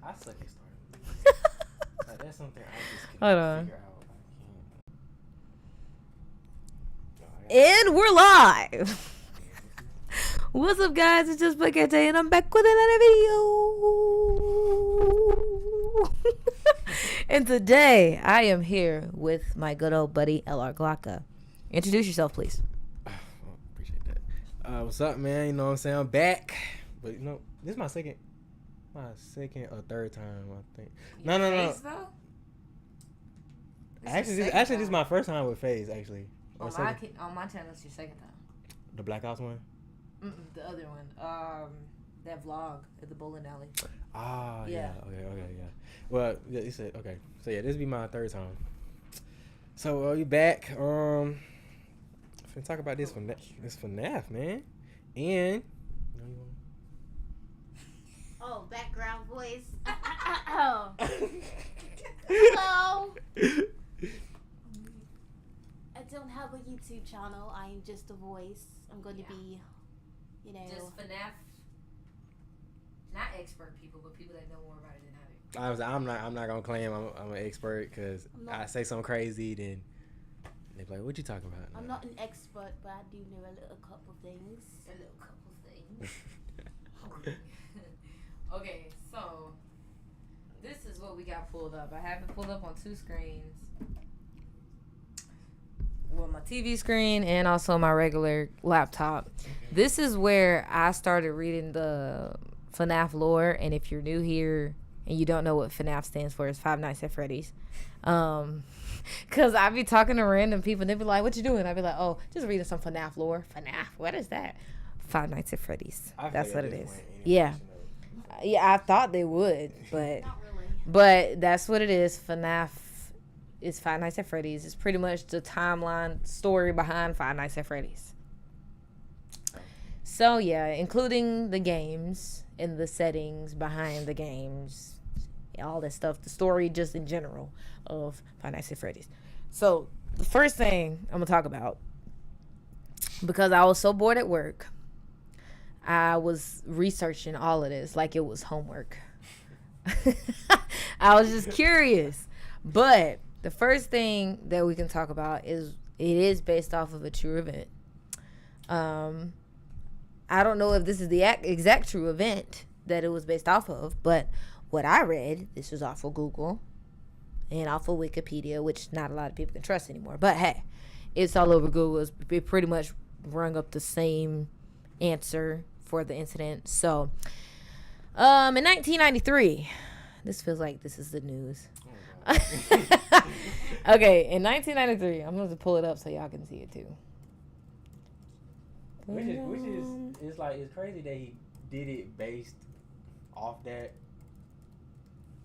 I suck at starting. Like, that's something I just can't Hold on. figure out. And we're live. What's up, guys? It's just Black Cat, and I'm back with another video. And today, I am here with my good old buddy, LR Glocka. Introduce yourself, please. Appreciate that. What's up, man? You know what I'm saying? I'm back. But, you know, this is my second or third time, I think. No. Actually, this is my first time with FaZe, actually. On my channel, it's your second time. The Black Ops one? The other one. That vlog at the bowling alley. Ah, yeah. Okay, yeah. Well, yeah, you said, okay. So, yeah, this will be my third time. So, you back. I'm finna talk about this FNAF, man. And, oh, background voice. Hello. I don't have a YouTube channel. I am just a voice. I'm going to be, just FNAF. Not expert people, but people that know more about it than I do. I'm not gonna claim I'm an expert because I say something crazy, then they're like, "What you talking about?" I'm not an expert, but I do know a couple things. Okay, so this is what we got pulled up. I have it pulled up on two screens. Well, my TV screen and also my regular laptop. This is where I started reading the FNAF lore, and if you're new here and you don't know what FNAF stands for, it's Five Nights at Freddy's. Cause I be talking to random people and they be like, "What you doing?" I be like, "Oh, just reading some FNAF lore." FNAF, what is that? Five Nights at Freddy's. That's what it is. Yeah, I thought they would, but Not really. but that's what it is. FNAF is Five Nights at Freddy's. It's pretty much the timeline story behind Five Nights at Freddy's. So yeah, including the games and the settings behind the games, all that stuff, the story just in general of Five Nights at Freddy's. So the first thing I'm gonna talk about, because I was so bored at work, I was researching all of this like it was homework. I was just curious. But the first thing that we can talk about is it is based off of a true event. I don't know if this is the exact true event that it was based off of, but what I read, this was off of Google and off of Wikipedia, which not a lot of people can trust anymore. But hey, it's all over Google. It pretty much rung up the same answer for the incident. So, in 1993, this feels like this is the news. Okay, in 1993, I'm going to pull it up so y'all can see it too. Which is it's like it's crazy that he did it based off that,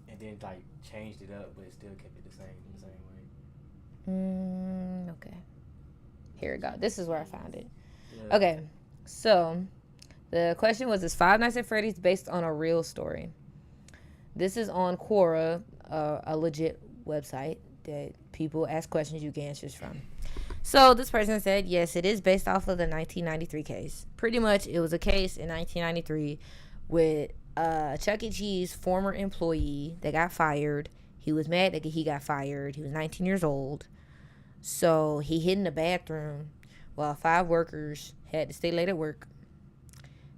and then like changed it up, but still kept it the same way. Okay. Here we go. This is where I found it. Yeah. Okay, so the question was: is Five Nights at Freddy's based on a real story? This is on Quora, a legit website that people ask questions you get answers from. So this person said, yes, it is based off of the 1993 case. Pretty much, it was a case in 1993 with Chuck E. Cheese former employee that got fired. He was mad that he got fired. He was 19 years old. So he hid in the bathroom while 5 workers had to stay late at work.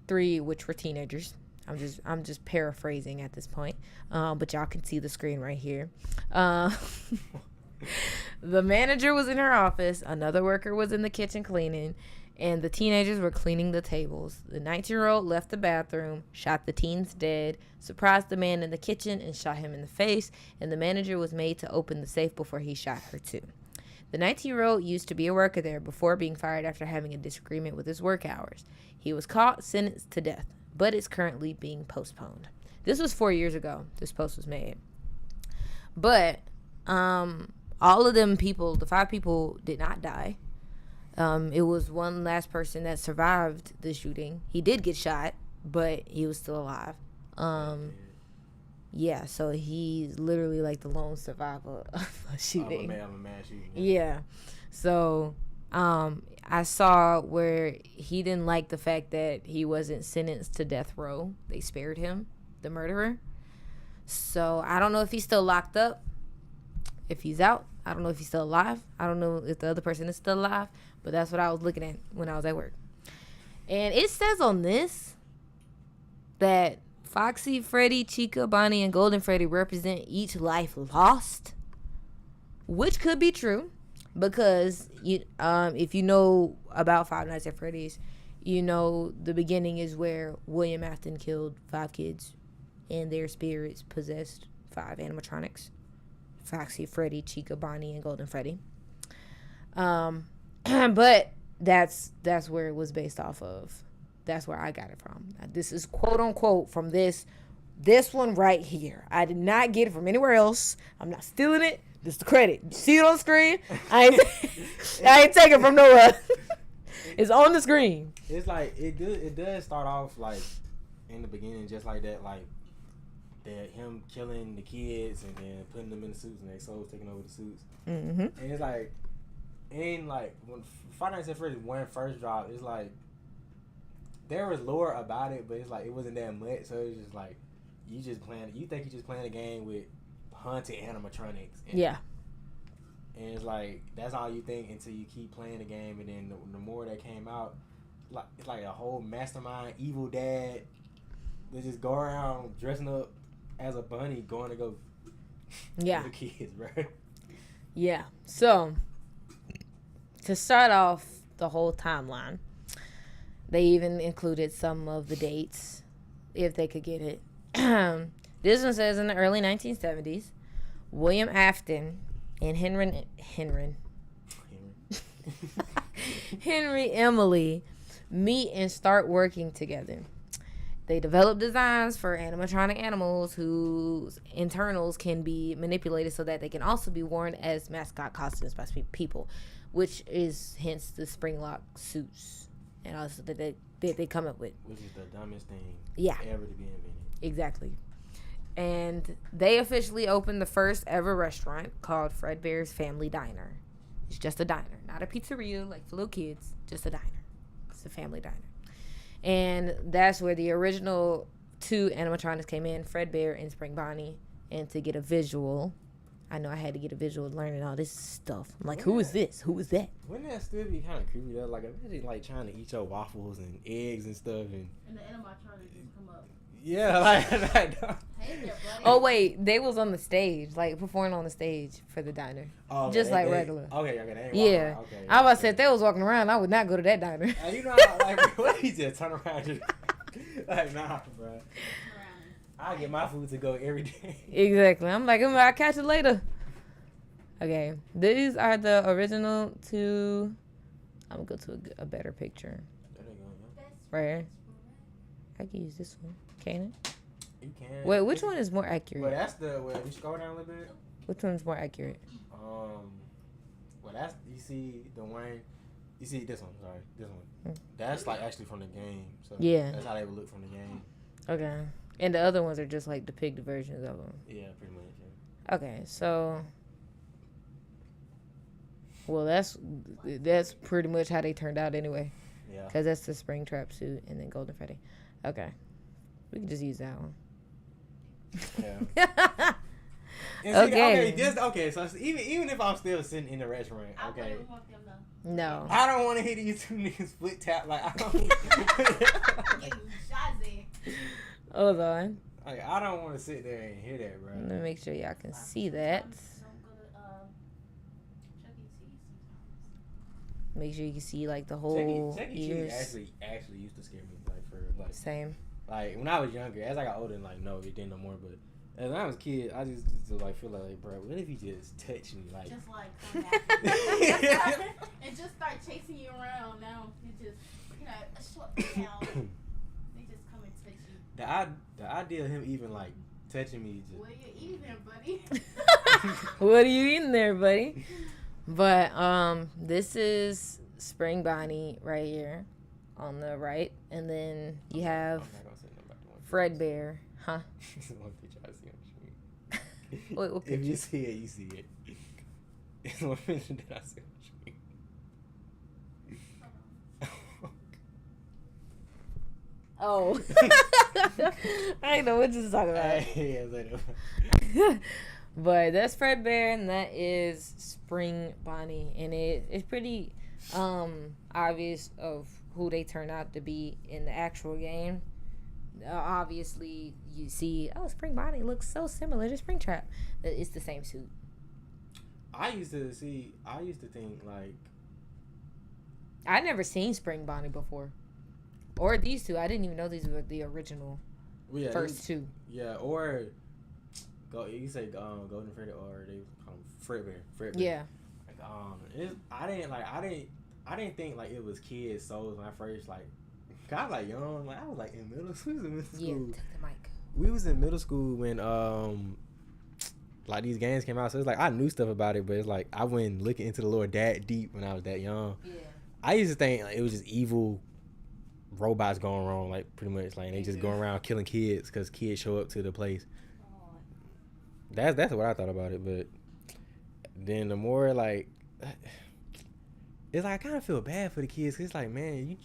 3 which were teenagers. I'm just paraphrasing at this point. But y'all can see the screen right here. The manager was in her office. Another worker was in the kitchen cleaning. And the teenagers were cleaning the tables. The 19-year-old left the bathroom, shot the teens dead, surprised the man in the kitchen, and shot him in the face. And the manager was made to open the safe before he shot her too. The 19-year-old used to be a worker there before being fired after having a disagreement with his work hours. He was caught, sentenced to death, but is currently being postponed. This was 4 years ago. This post was made. But all of them people, the 5 people, did not die. It was one last person that survived the shooting. He did get shot, but he was still alive. Yeah, so he's literally like the lone survivor of a shooting. Of a mass shooting. Yeah. So I saw where he didn't like the fact that he wasn't sentenced to death row. They spared him, the murderer. So I don't know if he's still locked up. If he's out, I don't know if he's still alive. I don't know if the other person is still alive. But that's what I was looking at when I was at work. And it says on this that Foxy, Freddy, Chica, Bonnie, and Golden Freddy represent each life lost, which could be true because if you know about Five Nights at Freddy's, you know the beginning is where William Afton killed 5 kids and their spirits possessed 5 animatronics. Foxy, Freddy, Chica, Bonnie, and Golden Freddy. But that's where it was based off of. That's where I got it from. Now, this is quote unquote from this one right here. I did not get it from anywhere else. I'm not stealing it. This is the credit. You see it on the screen? I ain't taking it from nowhere. It's on the screen. It's like it does start off like in the beginning just like that, like that him killing the kids and then putting them in the suits and their souls taking over the suits. Mm-hmm. And it's like, and like when Five Nights at Freddy's 1 first dropped, it's like there was lore about it, but it's like it wasn't that much. So it's just like you think you just playing a game with haunted animatronics. Yeah. And it's like that's all you think until you keep playing the game, and then the more that came out, like it's like a whole mastermind evil dad that just go around dressing up as a bunny going to go yeah the kids, bro. Yeah. So to start off the whole timeline, they even included some of the dates if they could get it. This one says in the early 1970s, William Afton and Henry Emily meet and start working together. They develop designs for animatronic animals whose internals can be manipulated so that they can also be worn as mascot costumes by people, which is hence the spring lock suits and also that they come up with. Which is the dumbest thing ever to be invented. Exactly. And they officially opened the first ever restaurant called Fredbear's Family Diner. It's just a diner, not a pizzeria like for little kids, just a diner. It's a family diner. And that's where the original 2 animatronics came in, Fredbear and Spring Bonnie. And to get a visual, I know I had to get a visual learning all this stuff. I'm like, who is this? Who is that? Wouldn't that still be kind of creepy though? Like imagine like trying to eat your waffles and eggs and stuff and the animatronics just come up. Yeah, like Hey there, buddy. Oh wait, they was on the stage, like performing on the stage for the diner, just like regular. Okay, they ain't yeah. Okay, I was say if they was walking around, I would not go to that diner. You know, how, like what he just turn around, just like nah, bro. I get my food to go every day. Exactly. I'm like, I'll catch it later. Okay, these are the original 2. I'm gonna go to a better picture. Right here. I can use this one. Can it? You can. Wait, which one is more accurate? Well, that's the. Well, you scroll down a little bit. Which one's more accurate? Well, that's you see the one. You see this one. Sorry, this one. That's like actually from the game. So yeah. That's how they would look from the game. Okay. And the other ones are just like depicted versions of them. Yeah, pretty much. Yeah. Okay, so. Well, that's pretty much how they turned out anyway. Yeah. Because that's the Springtrap suit and then Golden Freddy. Okay. We can just use that one. Yeah. Okay, so even if I'm still sitting in the restaurant, okay. No. I don't want to hear these 2 niggas split tap like I don't. Hold on. Like I don't want to sit there and hear that, bro. Let me make sure y'all can see that. Make sure you can see like the whole Chuck E. ears. Cheese actually used to scare me like Same. Like when I was younger, as I got older, like no, it didn't no more. But as I was a kid, I just like feel like, bro, what if he just touched me, like just like come after you and just start chasing you around? Now it just a short down. They just come and touch you. The idea of him even like touching me. Just, what are you eating there, buddy? What are you eating there, buddy? But this is Spring Bonnie right here on the right, and then you have Fredbear, huh? This is one picture I see on the screen. What picture? If you see it, you see it. It's one picture that I see on the screen. Oh. I didn't know what you was talking about. But that's Fredbear, and that is Spring Bonnie. And it's pretty obvious of who they turn out to be in the actual game. Obviously, you see, Spring Bonnie looks so similar to Springtrap. It's the same suit. I used to think, like... I never seen Spring Bonnie before. Or these two. I didn't even know these were the original first two. Yeah, or... you say Golden Freddy, or they call him Fredbear. Yeah. Like, I didn't think, like, it was kids' souls when I first, like... I was, like, young. Like, I was, like, in middle school. Yeah, take the mic. We was in middle school when, like, these games came out. So, it's like, I knew stuff about it, but it's like, I wasn't looking into the lore that deep when I was that young. Yeah. I used to think, like, it was just evil robots going wrong, like, pretty much. Like, they just going around killing kids because kids show up to the place. That's what I thought about it. But then the more, like, it's like, I kind of feel bad for the kids. 'Cause it's like, man, you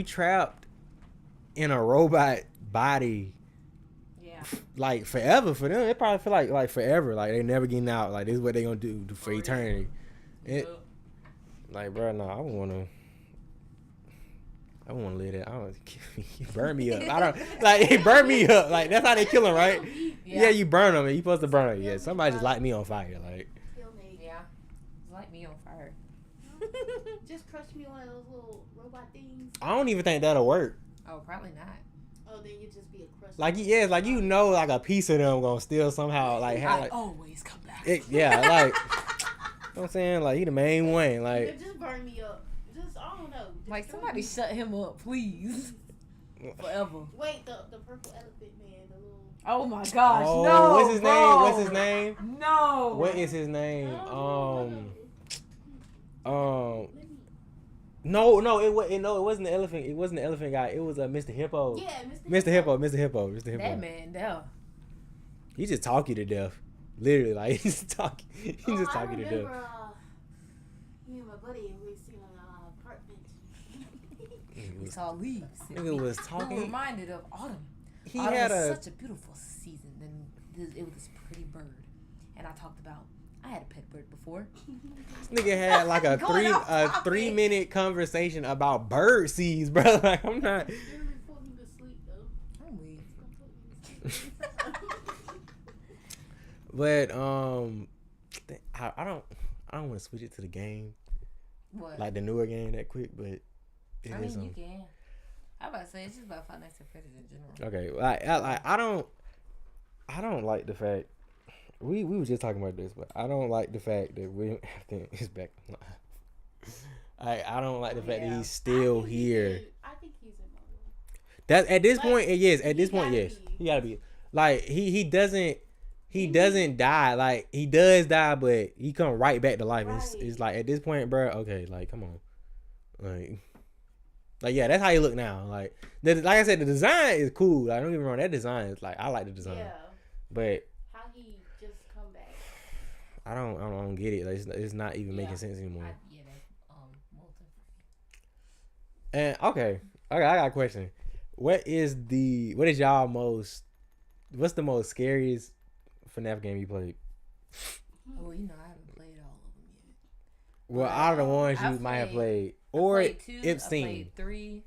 trapped in a robot body. Yeah. Like, forever for them. It probably feel like forever. Like, they never getting out. Like, this is what they gonna do for eternity. Like, bro, no, I wouldn't want to live that. I don't burn me up. I don't like burn me up. Like, that's how they kill them, right? Yeah, you burn them. You supposed to burn them. Yeah, somebody just light me on fire. Like, yeah, light me on fire. Just crush me one of those little robot things. I don't even think that'll work. Oh, probably not. Oh, then you just be a crush. Like, yeah, it's like, you know, like a piece of them gonna still somehow like have like always come back. Yeah, like, you know what I'm saying? Like, he the main one. Like, just burn me up. Just, I don't know. Just like, somebody shut him up, please. Forever. Wait, the purple elephant man, the little... Oh my gosh, oh, no. What's his name? What's his name? No. What is his name? No, it wasn't the elephant. It wasn't the elephant guy. It was Mr. Hippo. Yeah, Mr. Hippo. That man, there. He just talk you to death. Literally, like, he's talking. He's just talking to death. Me and my buddy, we seen an apartment. We saw leaves. Nigga was talking. We were reminded of autumn. He autumn had was such a beautiful season. Then it was this pretty bird, and I talked about. I had a pet bird before. This nigga had like a 3-minute conversation about bird seeds, bro. Like, I'm not. But I don't want to switch it to the game. What? Like the newer game that quick, but it you can. I'm about to say it's just about Five Nights at Freddy's in general. Okay, I don't like the fact we were just talking about this, but I don't like the fact that William Afton is back. I don't like the fact that he's still here. I think he's immortal. That at this point, yes. At this point, yes, he gotta be. Like, he doesn't die. Like, he does die, but he come right back to life. Right. It's like, at this point, bro. Okay, like, come on, like yeah, that's how you look now. Like I said, the design is cool. Like, don't get me wrong, that design is like, I like the design. Yeah. But how he just come back? I don't get it. Like, it's not even making sense anymore. And okay, I got a question. What's the most scariest FNAF game you played? Well, I haven't played all of them yet. Well, out of the ones you might have played, or if seen. I played 3.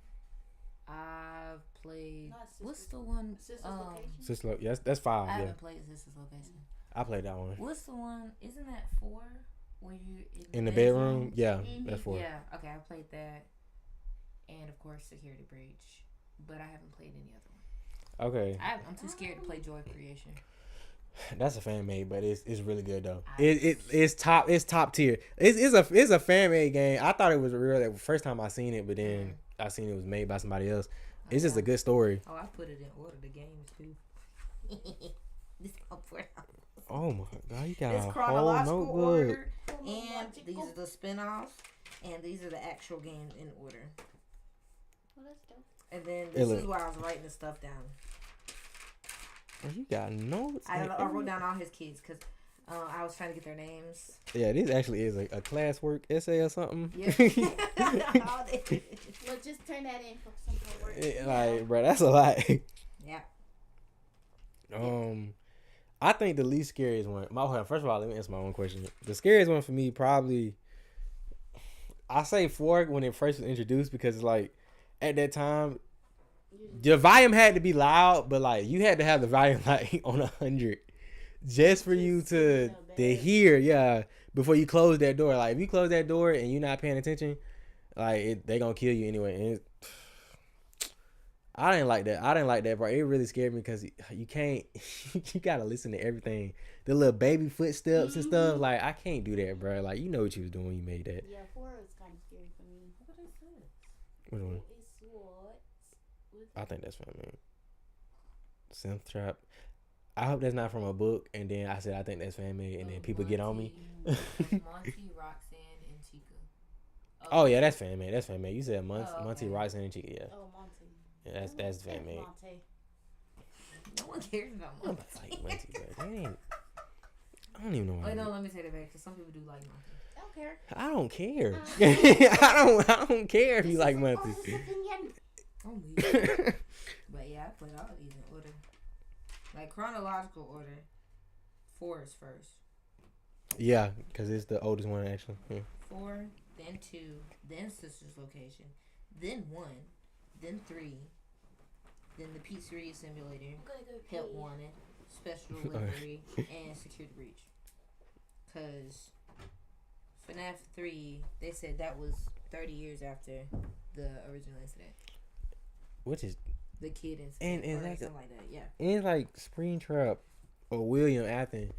I've played. What's the one? Sister's Location. Yes, that's 5. I haven't played Sister's Location. I played that one. What's the one? Isn't that 4? Where you in the bedroom? Yeah, that's 4. Yeah. Okay, I played that, and of course Security Breach, but I haven't played any other one. Okay. I'm too scared to play Joy Creation. That's a fan made, but it's really good though. It's top tier. It's a fan made game. I thought it was real the first time I seen it, but then I seen it was made by somebody else. It's just a good story. Oh, I put it in order, the games too. This oh my god, you got a whole notebook. Order, and these are the spin-offs, and these are the actual games in order. Well, that's dope. And then this is where I was writing the stuff down. Oh, you got notes. I wrote down all his kids because I was trying to get their names. Yeah, this actually is a classwork essay or something. Yeah. Well, just turn that in for some homework. Like, bro, that's a lot. Yeah. I think the least scariest one. First of all, let me answer my own question. The scariest one for me probably, I say 4 when it first was introduced because like at that time, the volume had to be loud, but like you had to have the volume like on 100 just for you to hear. Yeah, before you close that door. Like if you close that door and you're not paying attention, like they gonna kill you anyway. And I didn't like that, bro. It really scared me because you can't. You gotta listen to everything. The little baby footsteps and stuff. Like I can't do that, bro. Like you know what you was doing when you made that. Yeah, 4 is kind of scary for me. What is this? Which one? It's what? I think that's what I mean. Synth trap. I hope that's not from a book. And then I said I think that's fan made, and then people get on me. Monty, Roxanne, and Chica. Oh yeah, that's fan made. That's fan made. You said Monty, Roxanne, and Chica. Yeah. Oh, Monty. Yeah, that's fan made. Monty. No one cares about Monty. Like Monty, bro. I don't even know. Wait, no, let me say that back because some people do like Monty. I don't care. I don't care. I don't care if you like Monty. But yeah, I put all these in order. Like chronological order. 4 is first. Yeah, because it's the oldest one actually. Yeah. 4, then 2, then Sister's Location, then 1, then 3, then the Pizzeria Simulator, Help Wanted, Special Delivery, and Security Breach. Because FNAF 3, they said that was 30 years after the original incident. Which is the kid incident or like something like that, yeah. And it's like Springtrap or William Athen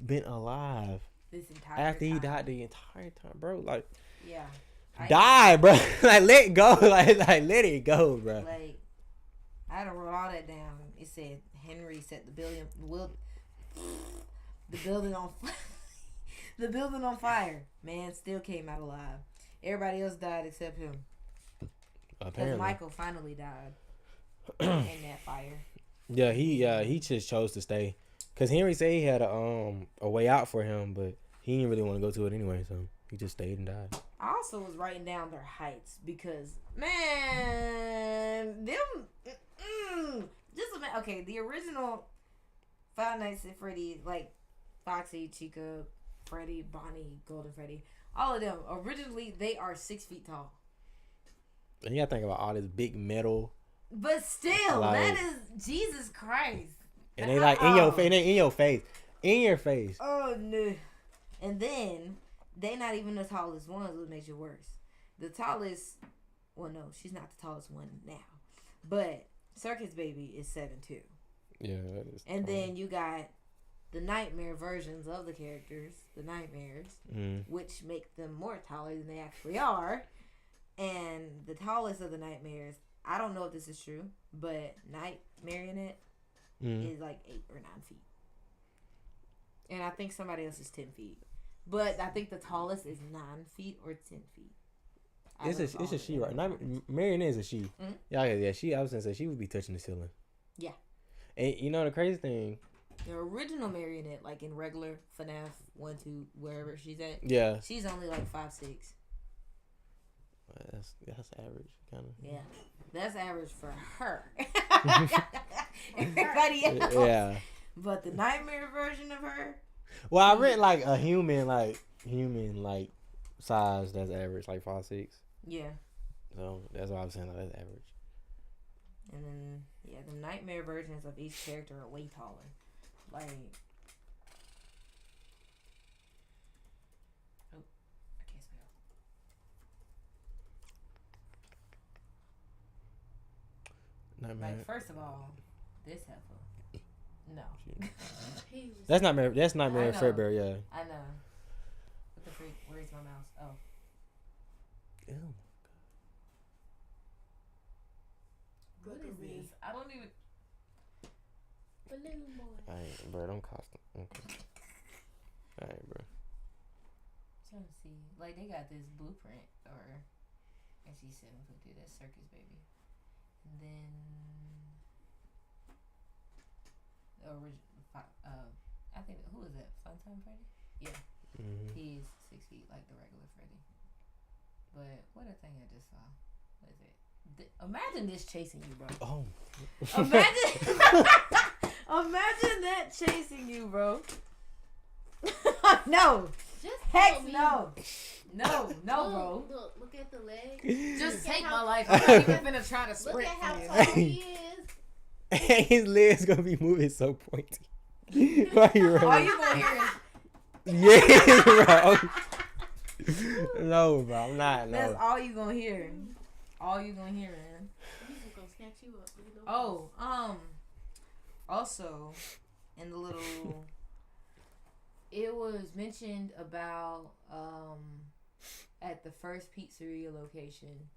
been alive this entire after time. He died the entire time, bro. Like, yeah, die, bro. Like, let it go. Like, let it go, bro. Like, I done wrote all that down. It said Henry set the building on the building on fire. Man still came out alive. Everybody else died except him. Because Michael finally died in that fire. Yeah, he just chose to stay. Cause Henry said he had a way out for him, but he didn't really want to go to it anyway, so he just stayed and died. I also was writing down their heights because man, okay, the original Five Nights at Freddy, like Foxy, Chica, Freddy, Bonnie, Golden Freddy, all of them originally they are 6 feet tall. And you gotta think about all this big metal. But still, like, that is Jesus Christ. And they like in your face. Oh no! And then they not even the tallest ones, which makes it worse. The tallest, well, no, she's not the tallest one now, but Circus Baby is 7'2". Yeah, that is. And then you got the nightmare versions of the characters, the nightmares, which make them more taller than they actually are. And the tallest of the nightmares, I don't know if this is true, but Night Marionette is like 8 or 9 feet. And I think somebody else is 10 feet. But I think the tallest is 9 feet or 10 feet. It's a she, right? Marionette is a she. Mm-hmm. Yeah, she. I was gonna say she would be touching the ceiling. Yeah. And you know the crazy thing, the original Marionette, like in regular FNAF 1, 2, wherever she's at. Yeah. She's only like 5'6". That's average, kind of. Yeah, that's average for her. Everybody else. Yeah. But the nightmare version of her. Well, I read like a human size that's average, like 5'6". Yeah. So that's why I was saying that's average. And then the nightmare versions of each character are way taller. Like. Nightmare. Like, first of all, this heifer. No. That's Nightmare Fredbear, yeah. I know. What the freak? Where's my mouse? Oh. Ew. What is this? I don't even. Balloon boy. Alright, bro, don't cost them. Okay. Alright, bro. Trying to see. Like, they got this blueprint, and she said we could do that Circus Baby. And then the original, I think, who is that? Funtime Freddy? Yeah. Mm-hmm. He's 6 feet like the regular Freddy. But what a thing I just saw. What is it? Imagine this chasing you, bro. Oh. Imagine that chasing you, bro. No. Just Heck no. No, bro. Look at the leg. Just take my life. I'm not even gonna try to sprint. Look at how for you. tall he is. His legs gonna be moving so pointy. Why you running? All you gonna hear is Yeah, bro. No, bro, I'm not. No. that's all you gonna hear. All you gonna hear, man. He's gonna snatch you up. Oh, also in the little, it was mentioned about at the first pizzeria location,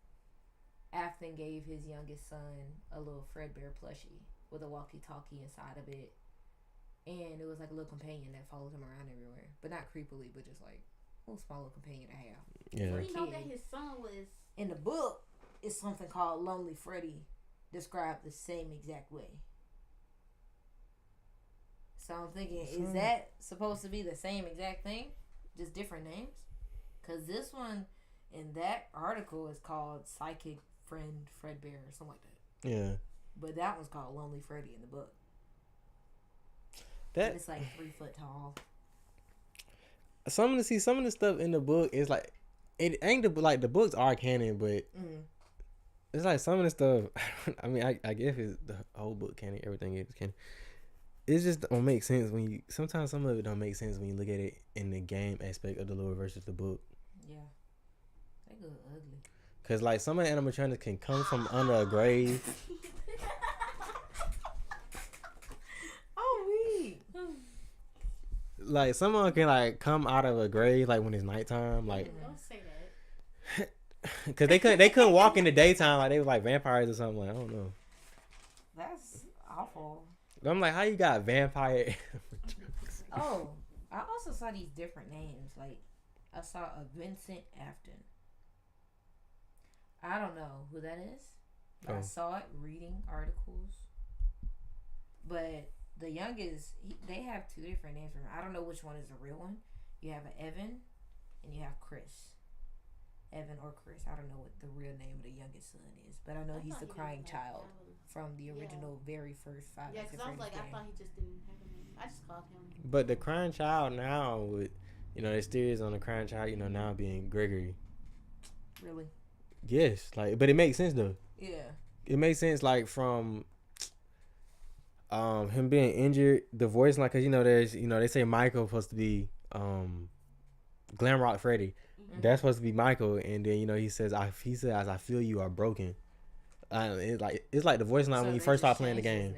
Afton gave his youngest son a little Fredbear plushie with a walkie-talkie inside of it, and it was like a little companion that followed him around everywhere, but not creepily, but just like a little small little companion to have. Yeah. So you know that his son was In the book, it's something called Lonely Freddy, described the same exact way. So I'm thinking, is that supposed to be the same exact thing? Just different names? Because this one in that article is called Psychic Friend Fredbear or something like that. Yeah. But that one's called Lonely Freddy in the book. That And it's like 3 foot tall. some of the stuff in the book is like, it ain't the books are canon, but it's like some of the stuff. I mean, I guess it's the whole book canon. Everything is canon. It just don't make sense when you. Sometimes some of it don't make sense when you look at it in the game aspect of the lore versus the book. Yeah, they go ugly. Cause like some of the animatronics can come from under a grave. Like some of them can like come out of a grave like when it's nighttime. Like don't say that. Cause they couldn't walk in the daytime like they were like vampires or something. Like I don't know. That's awful. I'm like, how you got vampire? Oh, I also saw these different names. Like, I saw a Vincent Afton. I don't know who that is. I saw it reading articles. But the youngest, they have 2 different names for him. I don't know which one is the real one. You have an Evan and you have Chris. Evan or Chris. I don't know what the real name of the youngest son is. But I know he's the crying child from the original very first 5 Yeah, because I was like, I thought he just didn't have a name. I just called him. But the crying child now with, there's theories on the crying child, now being Gregory. Really? Yes, like, but it makes sense though. Yeah. It makes sense like from him being injured, the voice, like, cause there's they say Michael supposed to be Glam Rock Freddy. Mm-hmm. That's supposed to be Michael, and then he says I feel you are broken. It's like the voice line when you first start playing the game.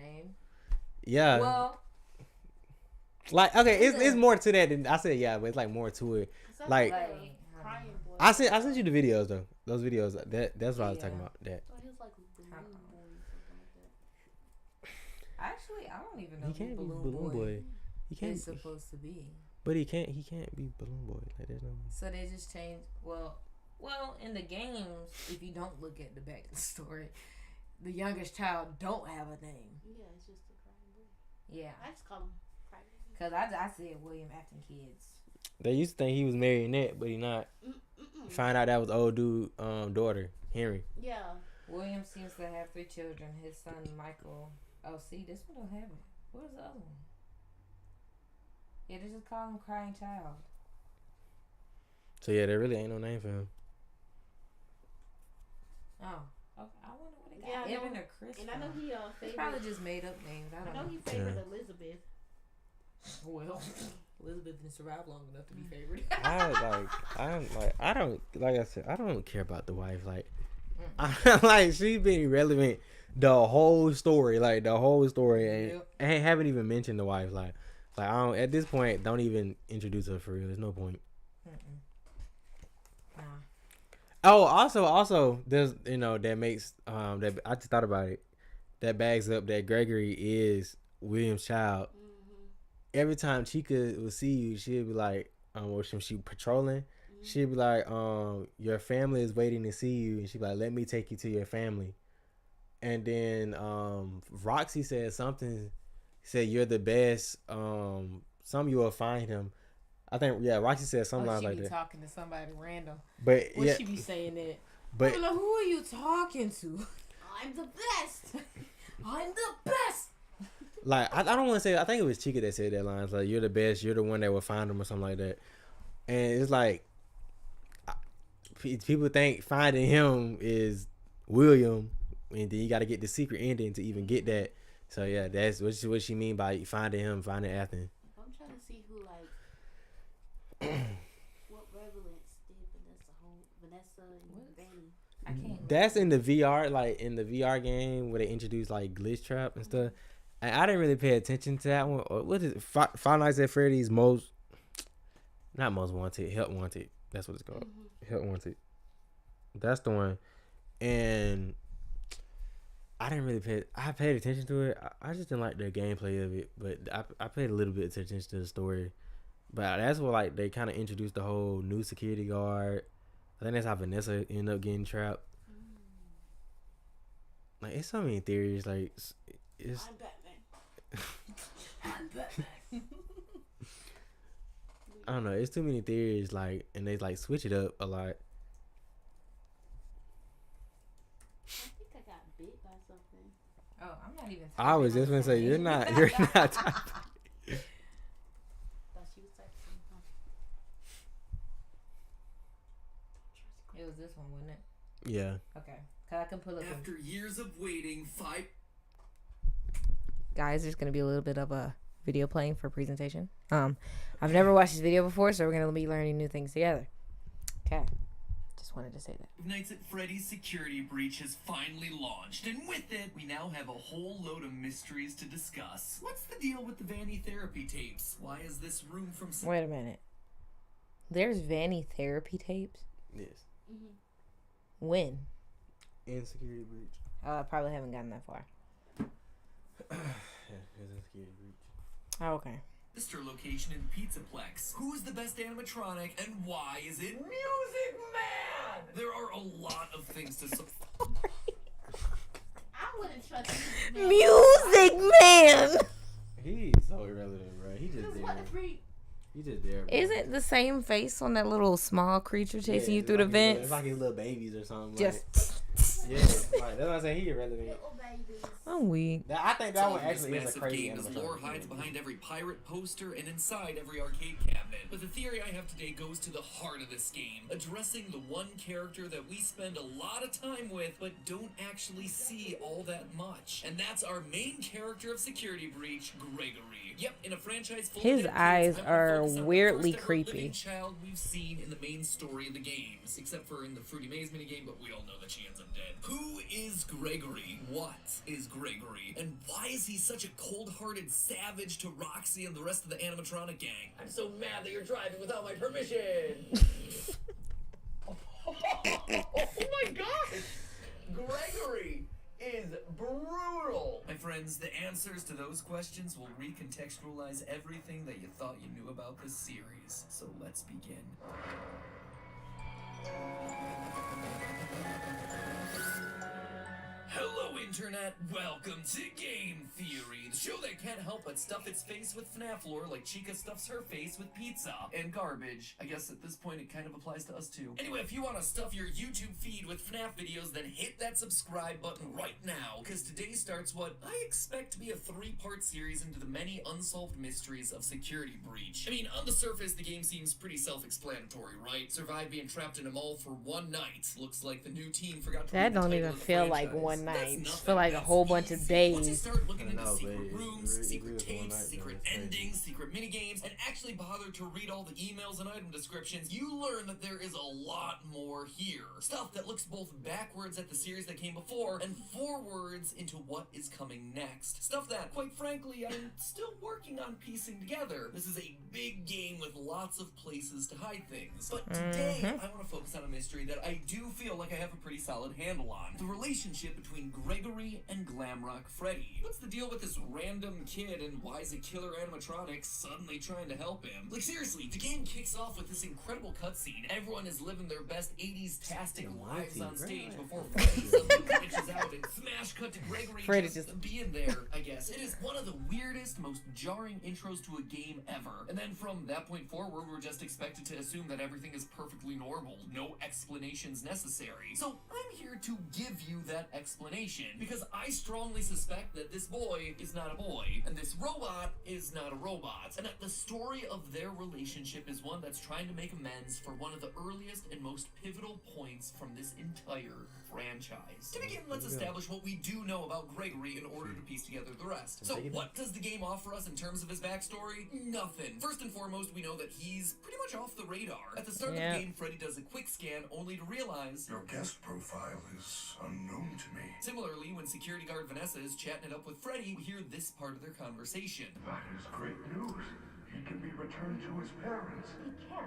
Yeah. Well, like, okay, it's more to that than I said. Yeah, but it's like more to it. Like I sent you the videos though. Those videos, that's what I was talking about. That. He was like Balloon Boy or something like that. Actually, I don't even know He can't who be Balloon Boy He can't. is supposed to be. But he can't be Balloon Boy. Like there's no. So they just changed. Well, in the games, if you don't look at the back of the story, the youngest child don't have a name. Yeah, it's just a crying boy. Yeah. I just call him crying boy. Because I said William Afton Kids. They used to think he was marrying that, but he not. Find out that was old dude daughter, Henry. Yeah. William seems to have 3 children. His son Michael. Oh, see, this one don't have it. Where's the other one? Yeah, they just call him Crying Child. So yeah, there really ain't no name for him. Oh, okay. I wonder what they got. Evan or Chris? And I know he favored. Probably just made up names. I don't know. He favored Elizabeth. Well, Elizabeth didn't survive long enough to be favored. I don't care about the wife. Like, she's been irrelevant the whole story. And I haven't even mentioned the wife. Like I don't, at this point, don't even introduce her for real. There's no point. Oh, also, there's that makes that I just thought about it. That bags up that Gregory is William's child. Every time Chica will see you, she'll be like, or she patrolling, she'll be like, your family is waiting to see you, and she'll be like, let me take you to your family. And then Roxy said something, said you're the best. Some you will find him. I think Roxy said something like that. She be talking to somebody random. But she be saying that? But like, who are you talking to? I'm the best. I'm the best. like, I don't want to say. I think it was Chica that said that line. It's like, you're the best. You're the one that will find them or something like that. And it's like, people think finding him is William, and then you got to get the secret ending to even get that. So yeah, that's what she mean by finding him, finding Ethan. I'm trying to see who like what relevance did Vanessa and Vanny. I can't. That's in the VR, like in the VR game where they introduced like glitch trap and stuff. And I didn't really pay attention to that one. Or what is it? Five Nights at Freddy's most wanted, help wanted. That's what it's called. Help wanted. That's the one. And I didn't really I paid attention to it. I just didn't like the gameplay of it, but I paid a little bit of attention to the story. But that's what like they kind of introduced the whole new security guard. I think that's how Vanessa ended up getting trapped. Like, it's so many theories. Like, it's. I'm Batman. I'm Batman. I don't know. It's too many theories. Like, and they like switch it up a lot. I think I got bit by something. Oh, I'm not even. I was just gonna say you're not. You're not. Thought she was texting. Huh? It was this one, wasn't it? Yeah. Okay. Cause I can pull up. After years of waiting, Guys, there's gonna be a little bit of a video playing for presentation. I've never watched this video before, so we're gonna be learning new things together. Okay. Just wanted to say that. Nights at Freddy's security breach has finally launched, and with it, we now have a whole load of mysteries to discuss. What's the deal with the Vanny therapy tapes? Why is this room from... Wait a minute. There's Vanny therapy tapes? Yes. When? In security breach. I probably haven't gotten that far. Yeah, it's in security breach. Oh, okay. Mr. location in Pizzaplex. Who's the best animatronic, and why is it Music Man? There are a lot of things to... I wouldn't trust you. Music Man! He's so irrelevant, bro. He just What the there. freak? He just there. Bro. Is it the same face on that little small creature chasing you it's through like the vents? It's like his little babies or something. Just... Like, yeah, like, that's what I'm saying. He irrelevant. Little babies. I'm weak. I think that one Solving this actually is a massive crazy game, as animatronic. lore hides behind every pirate poster and inside every arcade cabinet. But the theory I have today goes to the heart of this game, addressing the one character that we spend a lot of time with, but don't actually see all that much. And that's our main character of Security Breach, Gregory. Yep, in a franchise full His of kids, eyes I'm gonna are focus on the weirdly first ever creepy. living child we've seen in the main story of the games, except for in the Fruity Maze minigame, but we all know that she ends up dead. Who is Gregory? What is Gregory? And why is he such a cold-hearted savage to Roxy and the rest of the animatronic gang? I'm so mad that you're driving without my permission! Oh my gosh! Gregory is brutal! My friends, the answers to those questions will recontextualize everything that you thought you knew about this series. So let's begin. Hello, Internet! Welcome to Game Theory, the show that can't help but stuff its face with FNAF lore like Chica stuffs her face with pizza and garbage. I guess at this point it kind of applies to us too. Anyway, if you want to stuff your YouTube feed with FNAF videos, then hit that subscribe button right now, because today starts what I expect to be a 3-part series into the many unsolved mysteries of Security Breach. I mean, on the surface, the game seems pretty self-explanatory, right? Survive being trapped in a mall for one night. Looks like the new team forgot to That read the don't title even of the feel like franchise. one That's night. It nothing. feel like a That's whole bunch of easy. Once you days. start looking I into know, secret but rooms, it secret is one tapes, night, though. secret It's crazy. endings, secret minigames, and actually bother to read all the emails and item descriptions, you learn that there is a lot more here. Stuff that looks both backwards at the series that came before and forwards into what is coming next. Stuff that, quite frankly, I'm still working on piecing together. This is a big game with lots of places to hide things. But today, I want to focus on a mystery that I do feel like I have a pretty solid handle on. The relationship between Gregory and Glamrock Freddy. What's the deal with this random kid, and why is a killer animatronic suddenly trying to help him? Like, seriously, the game kicks off with this incredible cutscene. Everyone is living their best 80s-tastic lives on stage before Freddy suddenly glitches out and smash cut to Gregory just being there, I guess. It is one of the weirdest, most jarring intros to a game ever. And then from that point forward, we're just expected to assume that everything is perfectly normal. No explanations necessary. So I'm here to give you that explanation, because I strongly suspect that this boy is not a boy, and this robot is not a robot, and that the story of their relationship is one that's trying to make amends for one of the earliest and most pivotal points from this entire franchise. To begin, let's establish what we do know about Gregory in order to piece together the rest. So, what does the game offer us in terms of his backstory? Nothing. First and foremost, we know that he's pretty much off the radar. At the start of the game, Freddy does a quick scan only to realize your guest profile is unknown to me. Similarly, when security guard Vanessa is chatting it up with Freddy, we hear this part of their conversation. That is great news. He can be returned to his parents. He can't.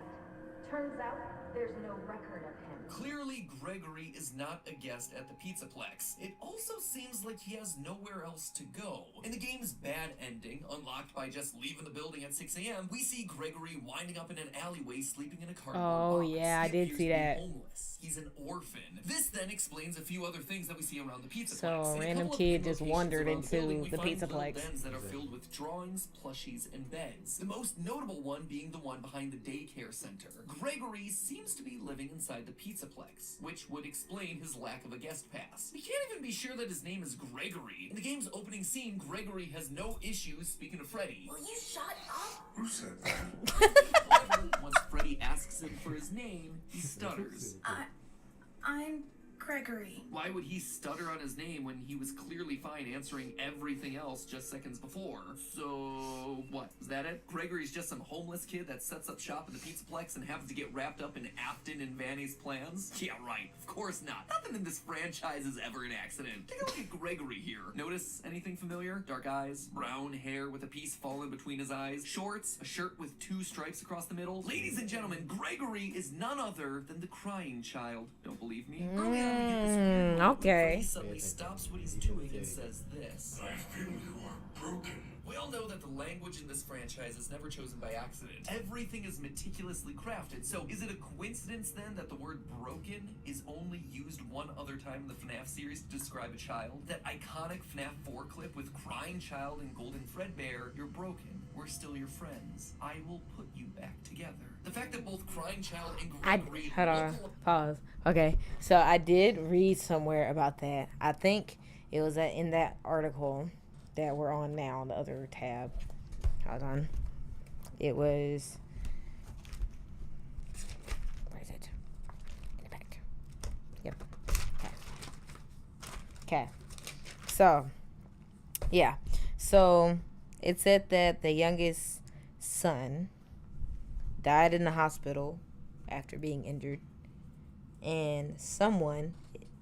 Turns out there's no record of him. Clearly, Gregory is not a guest at the Pizzaplex. It also seems like he has nowhere else to go. In the game's bad ending, unlocked by just leaving the building at 6 a.m., we see Gregory winding up in an alleyway sleeping in a cardboard box. Yeah, I did see that. Homeless. He's an orphan. This then explains a few other things that we see around the Pizzaplex. So a random kid just wandered into the Pizzaplex. Dens that are filled with drawings, plushies, and beds. The most notable one being the one behind the daycare center. Gregory seems to be living inside the Pizzaplex, which would explain his lack of a guest pass. We can't even be sure that his name is Gregory. In the game's opening scene, Gregory has no issues speaking to Freddy. Will you shut up? Who said that? However, once Freddy asks him for his name, he stutters. I'm Gregory. Why would he stutter on his name when he was clearly fine answering everything else just seconds before? So, what? Is that it? Gregory's just some homeless kid that sets up shop at the Pizzaplex and happens to get wrapped up in Afton and Vanny's plans? Yeah, right. Of course not. Nothing in this franchise is ever an accident. Take a look at Gregory here. Notice anything familiar? Dark eyes, brown hair with a piece falling between his eyes, shorts, a shirt with 2 stripes across the middle. Ladies and gentlemen, Gregory is none other than the crying child. Don't believe me? Early on, we get this weird moment where okay. He suddenly stops what he's doing and says this. I feel you are broken. We all know that the language in this franchise is never chosen by accident. Everything is meticulously crafted. So is it a coincidence then that the word broken is only used one other time in the FNAF series to describe a child? That iconic FNAF 4 clip with crying child and golden Fredbear, you're broken. We're still your friends. I will put you back together. The fact that both crying child and Gregory... Hold on. Pause. Okay. So I did read somewhere about that. I think it was in that article that we're on now, the other tab. Hold on. It was... Where is it? In the back. Yep. Okay. So, yeah. So, it said that the youngest son died in the hospital after being injured. And someone,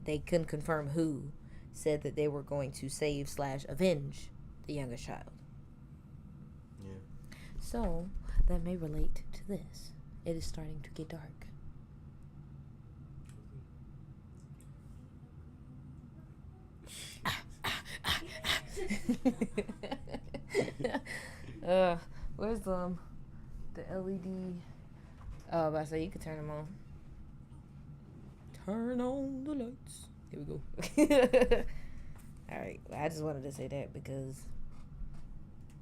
they couldn't confirm who, said that they were going to save/avenge the youngest child. Yeah. So, that may relate to this. It is starting to get dark. Where's the LED? Oh, I say you could turn them on. Turn on the lights. Here we go. Alright, I just wanted to say that because...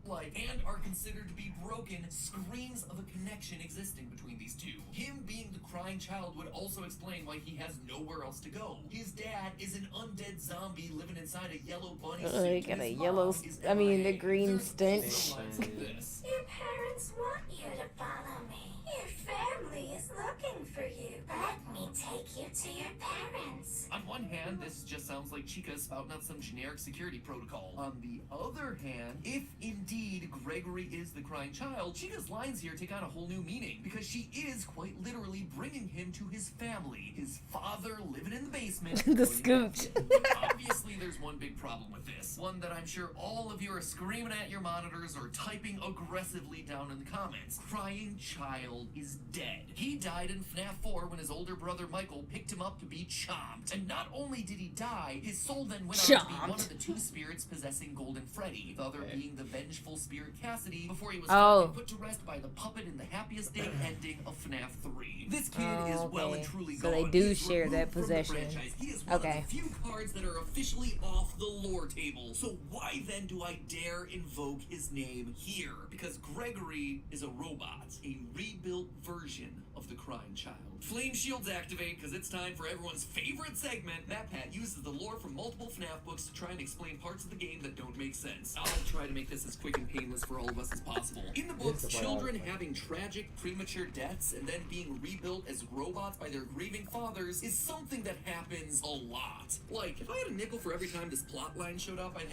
and are considered to be broken, screams of a connection existing between these two. Him being the crying child would also explain why he has nowhere else to go. His dad is an undead zombie living inside a yellow bunny suit. He got a yellow, the green stench. Your parents want you to follow me. Your family is looking for you. Let me take you to your parents. On one hand, this just sounds like Chica spouting out some generic security protocol. On the other hand, if indeed Gregory is the crying child, Chica's lines here take on a whole new meaning, because she is quite literally bringing him to his family. His father living in the basement. The scooch. Obviously, there's one big problem with this. One that I'm sure all of you are screaming at your monitors or typing aggressively down in the comments. Crying child is dead. He died in FNAF 4 when his older brother Michael picked him up to be chomped. And not only did he die, his soul then went on to be one of the two spirits possessing Golden Freddy, the other being the vengeful spirit Cassidy, before he was finally put to rest by the puppet in the happiest day ending of FNAF 3. This kid is well and truly so gone. they do share that possession. He is one of the few cards that are officially off the lore table. So why then do I dare invoke his name here? Because Gregory is a robot, a rebuilt version of the crying child. Flame shields activate, because it's time for everyone's favorite segment. MatPat uses the lore from multiple FNAF books to try and explain parts of the game that don't make sense. I'll try to make this as quick and painless for all of us as possible. In the books, children having tragic premature deaths and then being rebuilt as robots by their grieving fathers is something that happens a lot. Like, if I had a nickel for every time this plot line showed up, I'd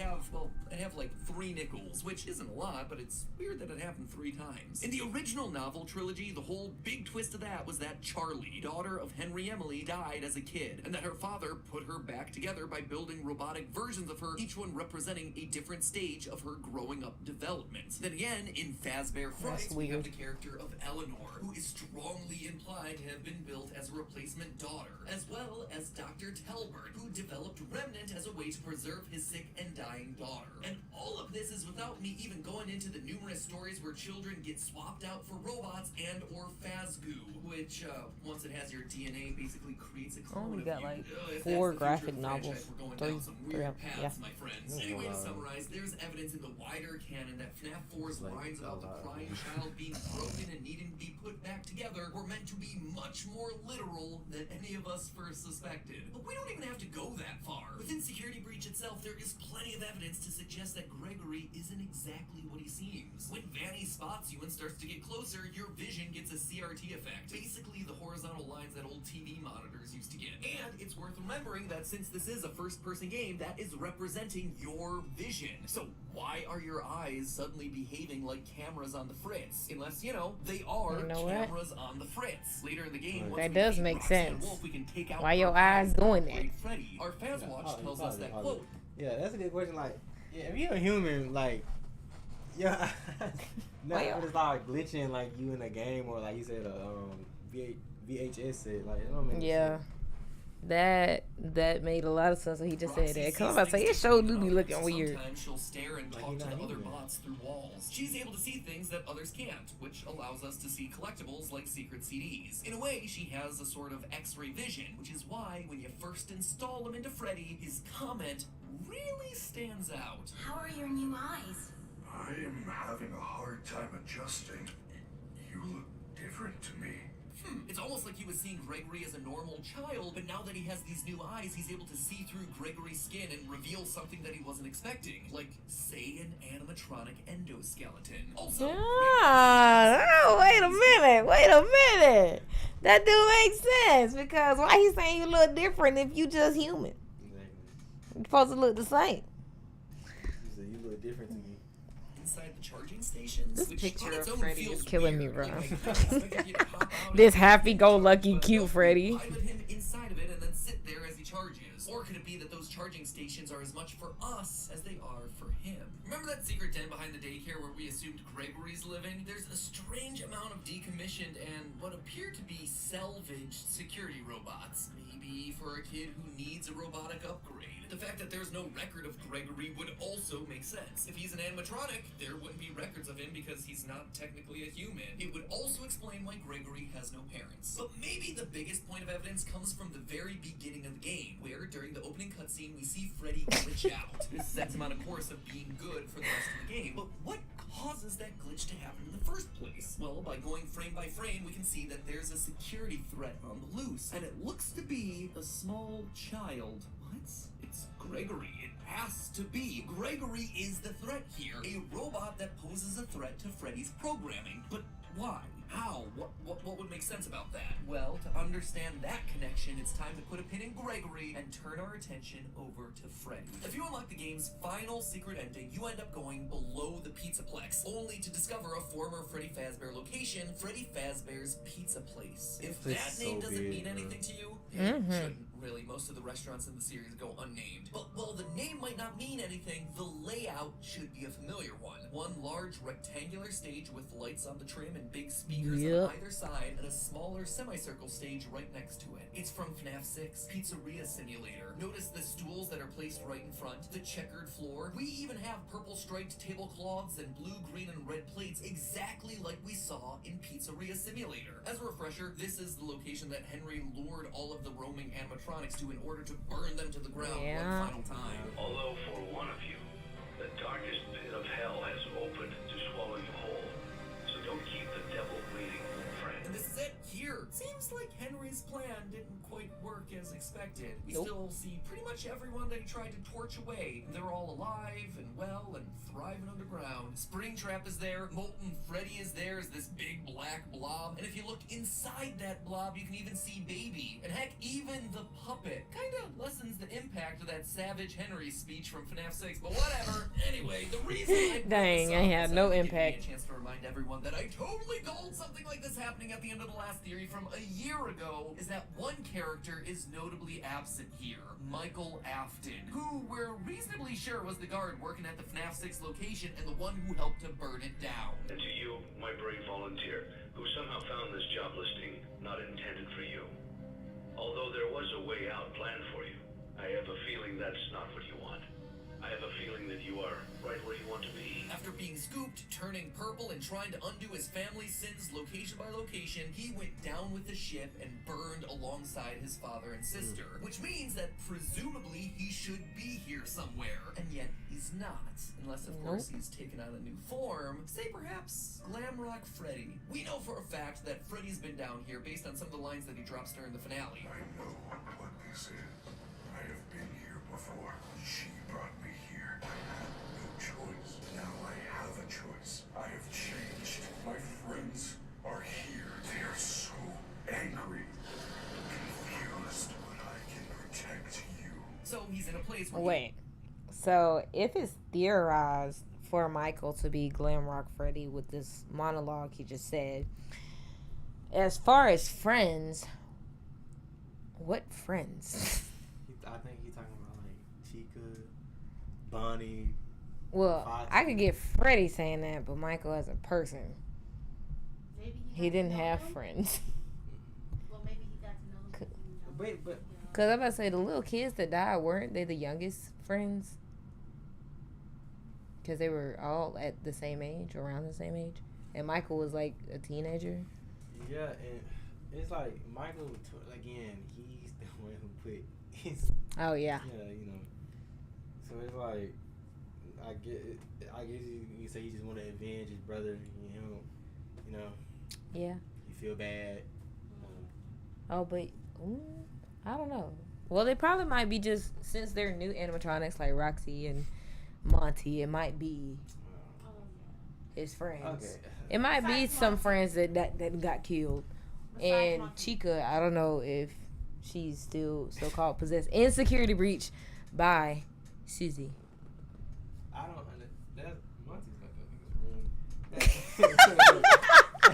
have like 3 nickels, which isn't a lot, but it's weird that it happened 3 times. In the original novel trilogy, the whole big twist of that was that Charlie, daughter of Henry Emily, died as a kid, and that her father put her back together by building robotic versions of her, each one representing a different stage of her growing up development. Then again, in Fazbear Frights, we have the character of Eleanor, who is strongly implied to have been built as a replacement daughter, as well as Dr. Telbert, who developed Remnant as a way to preserve his sick and dying daughter. And all of this is without me even going into the numerous stories where children get swapped out for robots and or Fazgoo, which, once it has your DNA, basically creates a clone only of got you. like If 4 that's the graphic future of the novels. franchise, we're going 3, down some weird yeah. paths, my friends. Anyway, to summarize, there's evidence in the wider canon that FNAF 4's lines about the crying child being broken and needing to be put back together were meant to be much more literal than any of us first suspected. But we don't even have to go that far. Within Security Breach itself, there is plenty of evidence to suggest that Gregory isn't exactly what he seems. When Vanny spots you and starts to get closer, your vision gets a CRT effect. Basically the horizontal lines that old TV monitors used to get. And it's worth remembering that since this is a first-person game, that is representing your vision. So why are your eyes suddenly behaving like cameras on the fritz? Unless, they are cameras on the fritz. Later in the game, that does make sense. Wolf, we can take out why your eyes doing that? Freddy. Our Fazwatch tells us that, quote, yeah, that's a good question. Like, yeah, if you're a human, like, yeah, not it's like glitching like you in a game or like you said VHS set, like, it don't make sense. That made a lot of sense when he just said that. Cause I'm about to say it sure do be looking weird. Sometimes she'll stare and talk to the other bots through walls. She's able to see things that others can't, which allows us to see collectibles like secret CDs. In a way, she has a sort of X-ray vision, which is why when you first install him into Freddy, his comment really stands out. How are your new eyes? I am having a hard time adjusting. You look different to me. It's almost like he was seeing Gregory as a normal child, but now that he has these new eyes, he's able to see through Gregory's skin and reveal something that he wasn't expecting. Like, say, an animatronic endoskeleton. Also, wait a minute. That do make sense, because why he saying you look different if you just human? Exactly. You're supposed to look the same. You said you look different to me. inside the charging stations. This which picture on its of own Freddy feels is killing weird. me, bro. Like, I expected you to pop out This and happy-go-lucky but cute no, Freddy. pilot him inside of it and then sit there as he charges. Or could it be that those charging stations are as much for us as they are for him? Remember that secret den behind the daycare where we assumed Gregory's living? There's a strange amount of decommissioned and what appear to be salvaged security robots. Maybe for a kid who needs a robotic upgrade. The fact that there's no record of Gregory would also make sense. If he's an animatronic, there wouldn't be records of him because he's not technically a human. It would also explain why Gregory has no parents. But maybe the biggest point of evidence comes from the very beginning of the game, where during the opening cutscene we see Freddy glitch out. This sets him on a course of being good for the rest of the game. But what causes that glitch to happen in the first place? Well, by going frame by frame, we can see that there's a security threat on the loose, and it looks to be a small child. What? It's Gregory. It has to be. Gregory is the threat here. A robot that poses a threat to Freddy's programming. But why? How? What would make sense about that? Well, to understand that connection, it's time to put a pin in Gregory and turn our attention over to Freddy. If you unlock the game's final secret ending, you end up going below the Pizzaplex, only to discover a former Freddy Fazbear location, Freddy Fazbear's Pizza Place. If that name doesn't mean anything to you, it shouldn't. Really, most of the restaurants in the series go unnamed. But while the name might not mean anything, the layout should be a familiar one. One large rectangular stage with lights on the trim and big speakers on either side and a smaller semicircle stage right next to it. It's from FNAF 6, Pizzeria Simulator. Notice the stools that are placed right in front, the checkered floor. We even have purple striped tablecloths and blue, green, and red plates exactly like we saw in Pizzeria Simulator. As a refresher, this is the location that Henry lured all of the roaming animatronics to in order to burn them to the ground one final time. Although for one of you, the darkest pit of hell has opened to swallow you whole. So don't keep the devil waiting, friend. And this is it, here. Seems like Henry's plan didn't quite work as expected. We still see pretty much everyone that he tried to torch away. They're all alive and well and thriving underground. Springtrap is there, Molten Freddy is there as this big black blob, and if you look inside that blob, you can even see Baby. And heck, even the puppet. Kinda lessens the impact of that Savage Henry speech from FNAF 6, but whatever. Anyway, the reason I Dang, I had no impact. Give me a chance to remind everyone that I totally called something like this happening at the end of the last theory from a year ago, is that one character is notably absent here, Michael Afton, who we're reasonably sure was the guard working at the FNAF 6 location and the one who helped to burn it down. And to you, my brave volunteer, who somehow found this job listing not intended for you. Although there was a way out planned for you, I have a feeling that's not what you want. I have a feeling that you are right where you want to be. After being scooped, turning purple, and trying to undo his family's sins location by location, he went down with the ship and burned alongside his father and sister. Which means that presumably he should be here somewhere. And yet he's not. Unless of course he's taken on a new form. Say perhaps Glamrock Freddy. We know for a fact that Freddy's been down here based on some of the lines that he drops during the finale. I know what this is. I have been here before. She brought me here. I had no choice. Now I have a choice. I have changed. My friends are here. They are so angry, confused, but I can protect you. So he's in a place where Wait. So if it's theorized for Michael to be Glamrock Freddy with this monologue he just said, as far as friends, what friends? I think he's talking about like Chica, Bonnie. Well, Foxy. I could get Freddy saying that, but Michael as a person, Maybe he got didn't to know have them. friends. Well, maybe he got to know them. Wait, but Because I'm about to say, the little kids that died, weren't they the youngest friends? Because they were all at the same age, around the same age. And Michael was like a teenager. yeah, and it's like Michael again. He's the one who put his Oh, yeah. you know. So it's like I guess you say he just want to avenge his brother. You know. Yeah. You feel bad. Oh, but I don't know. Well, they probably might be just, since they're new animatronics like Roxy and Monty, it might be his friends. Okay. It might be Besides some Monty. friends that got killed. Besides And Monty. Chica, I don't know if she's still so-called possessed. And security breach by Susie. I don't understand. Monty's not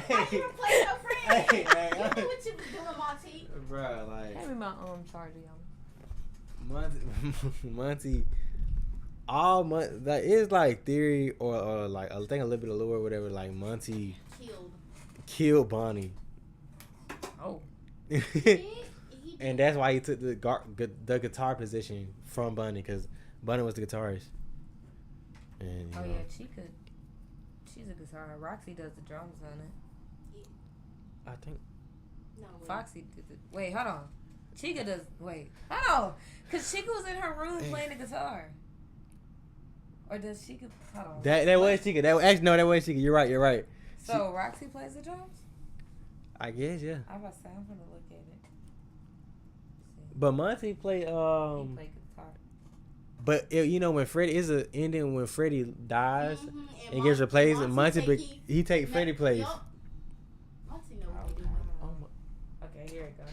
How you replace your friend? Hey, man. You knew what you was doing, Monty. Bruh, like Hand me my charger, y'all. Monty, that is like theory or like I think a little bit of lore or whatever. Like Monty killed Bonnie, Oh. and that's why he took the guitar position from Bonnie because Bonnie was the guitarist. And Oh, yeah, she's a guitar. Roxy does the drums on it. I think No, wait. Foxy did it. Wait, hold on. Chica does. Wait, hold on. Because Chica was in her room playing the guitar. Or does Chica. Hold on. that was Chica. That was Chica. You're right. So Roxy plays the drums? I guess yeah. I'm about to say, I'm going to look at it. But Monty played He played guitar. But when Freddy is a ending when Freddy dies Mhm, and gets replaced, and Monty Monty he take Freddy place. Yup. Monty know what he doing. Oh my. Okay, here it goes.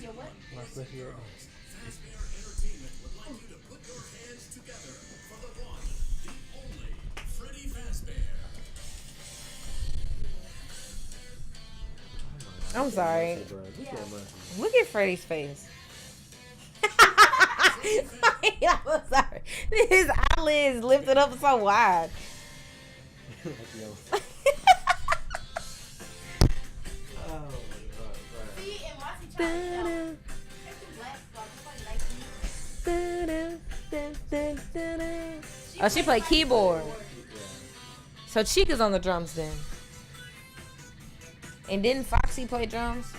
Your what? My special. Fazbear Entertainment would like you to put your hands together for the one, the only Freddy Fazbear. I'm sorry. Look at Monty. Look at Freddy's face. I'm sorry. His eyelids lifted up so wide. Like, yo. Dun, dun, dun, dun. Oh, she played keyboard. So Chica's on the drums then. And didn't Foxy play drums?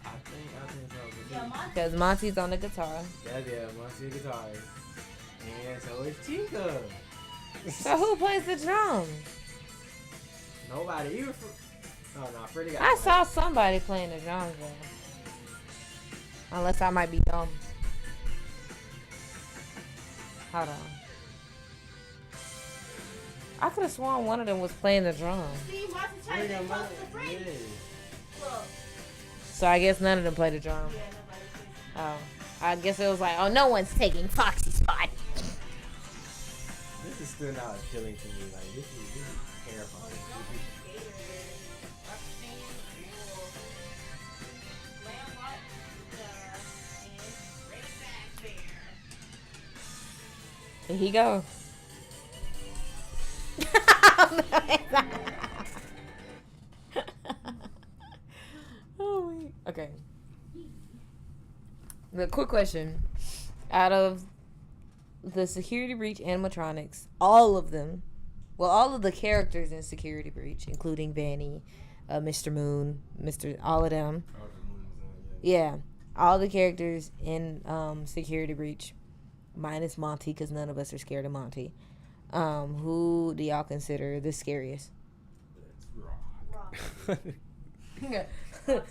I think so. Yeah, Monty. Because Monty's on the guitar. Yeah, Monty guitar. And so is Chica. So who plays the drums? Nobody. Even oh no, Freddie got. I saw somebody playing the drums though. Unless I might be dumb. Hold on. I could have sworn one of them was playing the drums. See, Monty trying to get close to Freddie. Look. So I guess none of them played the drums. Yeah, nobody plays. Oh. I guess it was like, oh, no one's taking Foxy's spot. This is still not appealing to me. Like this is terrifying. Here he go. Okay. The quick question. Out of the Security Breach animatronics, all of them, well, all of the characters in Security Breach, including Vanny, Mr. Moon, all of them. Yeah. All the characters in Security Breach, minus Monty, because none of us are scared of Monty. Who do y'all consider the scariest? Rock.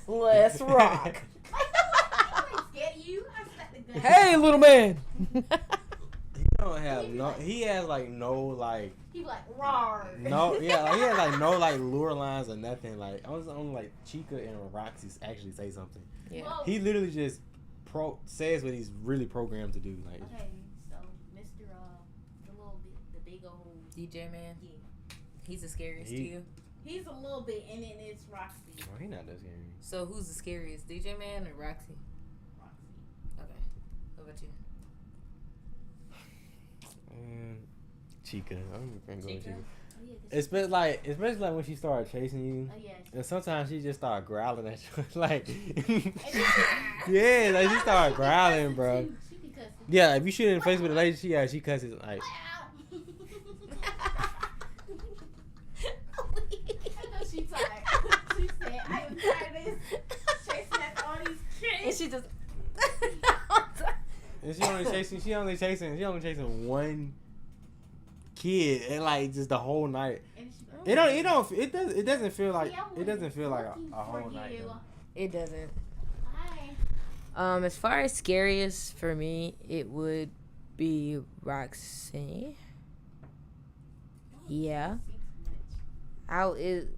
Let's rock. I ain't scared of you. I slapped the gun. Hey, little man. He don't have no. He has like no like. He like roar. No, yeah, like, he has like no like lure lines or nothing. Like only like Chica and Roxy actually say something. Yeah. Whoa. He literally just says what he's really programmed to do. Like Okay, so Mr. The little bit, the big old DJ man. Yeah. He's the scariest to He- you. He's a little bit, and then it's Roxy. oh, he not that scary. So who's the scariest, DJ man or Roxy? Roxy. Okay. What about you? Chica, I'm gonna go with Chica? Chica. Oh, yeah, 'cause Especially like when she started chasing you. oh yeah. And sometimes she just started growling at you, like, And yeah, like she started growling, cussing bro. too. She be cussing. Yeah, if you shoot her in the face with a lady, she cusses like. I know she tired. She said, I am tired of this chasing after all these And kids. she just. And she only chasing one kid, and like just the whole night. And she, It doesn't feel like See, I it doesn't feel like looking a whole for night. you. though. It doesn't. Hi. As far as scariest for me, it would be Roxy. Yeah.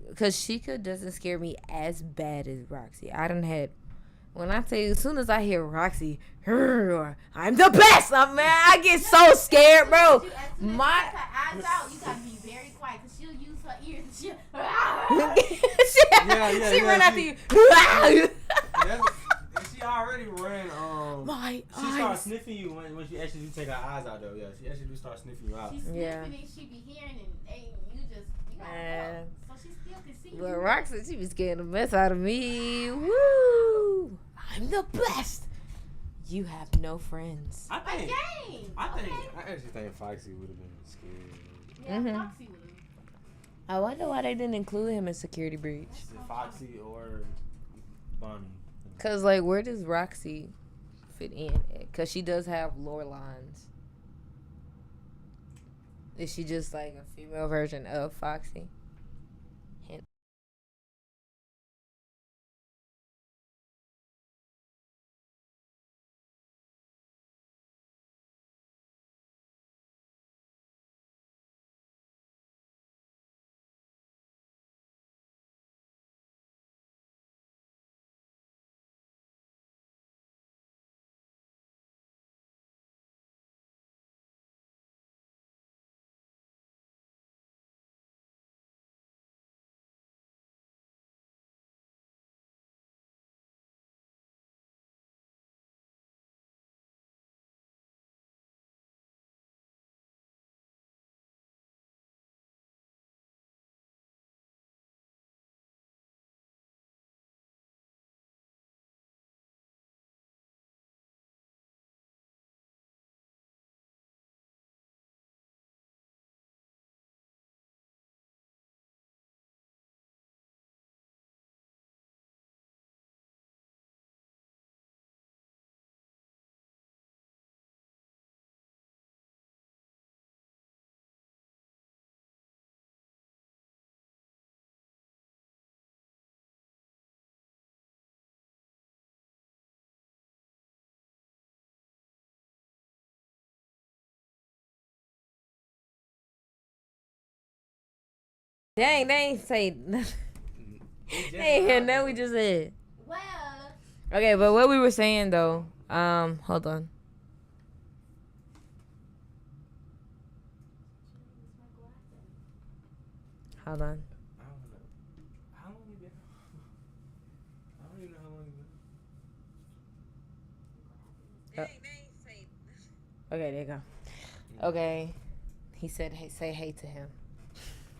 Because Chica doesn't scare me as bad as Roxy. I done had, when I tell you, as soon as I hear Roxy, I'm the best, I get so scared, bro. My Her eyes out, you gotta be very quiet because she'll use her ears and she'll. she run after you. And she already ran. My She starts eyes. sniffing you when she actually do take her eyes out though. Yeah, she actually do start sniffing you out. She's sniffing Yeah. and she be hearing and you gotta go. So she still can see But you. Roxy, she be scaring the mess out of me. Woo! I'm the best. You have no friends. I A think. game. I Okay. actually think Foxy would have been scared. Yeah, Mhm. Foxy would. I wonder why they didn't include him in Security Breach. Either Foxy or Bonnie. Cause like, where does Roxy fit in? Cause she does have lore lines. Is she just like a female version of Foxy? Dang, they ain't say nothing. They ain't hear nothing we just said. Well. Okay, but what we were saying though, hold on. Hold on. I don't know. How long you been? I don't even know how long you been. Okay, there you go. Okay. He said, hey, say hey to him.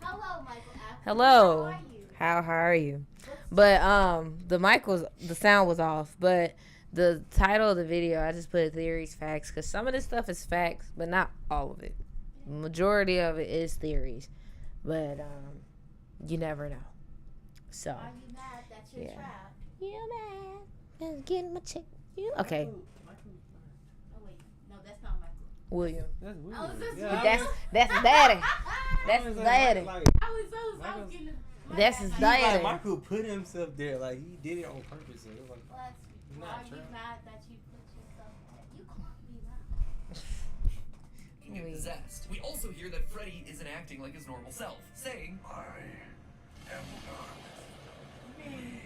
Hello, Michael. Hello. How How are you? But the sound was off. But the title of the video, I just put theories, facts, because some of this stuff is facts, but not all of it. Majority of it is theories, but you never know. So. Are you mad that you're trapped? You mad? Let's get my chick. Okay. Oh wait, no, that's not Michael. William. That's weird. Oh, this Yeah, That's daddy. That's I daddy. I was getting. That's his daddy. Michael put himself there, like he did it on purpose. So it was like, Are not you trapped. mad that you put yourself there? You can't be mad. Get possessed. We also hear that Freddy isn't acting like his normal self, saying, I am not me.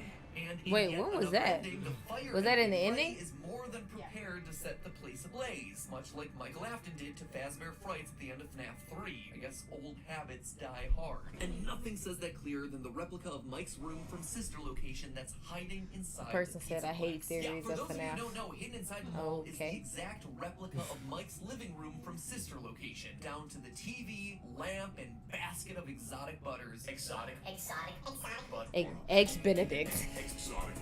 and in Wait, yet what was another that? ending, the fire Was that in the Freddy ending? is more than prepared to set the place ablaze, much like Michael Afton did to Fazbear Frights at the end of FNAF 3. I guess old habits die hard. And nothing says that clearer than the replica of Mike's room from Sister Location that's hiding inside The person the said, pizza "I hate box." theories for of those of you FNAF. who don't know, hidden inside the mall is the Okay. exact replica of Mike's living room from Sister Location, down to the TV, lamp, and basket of exotic butters. Exotic. But Eggs Benedict.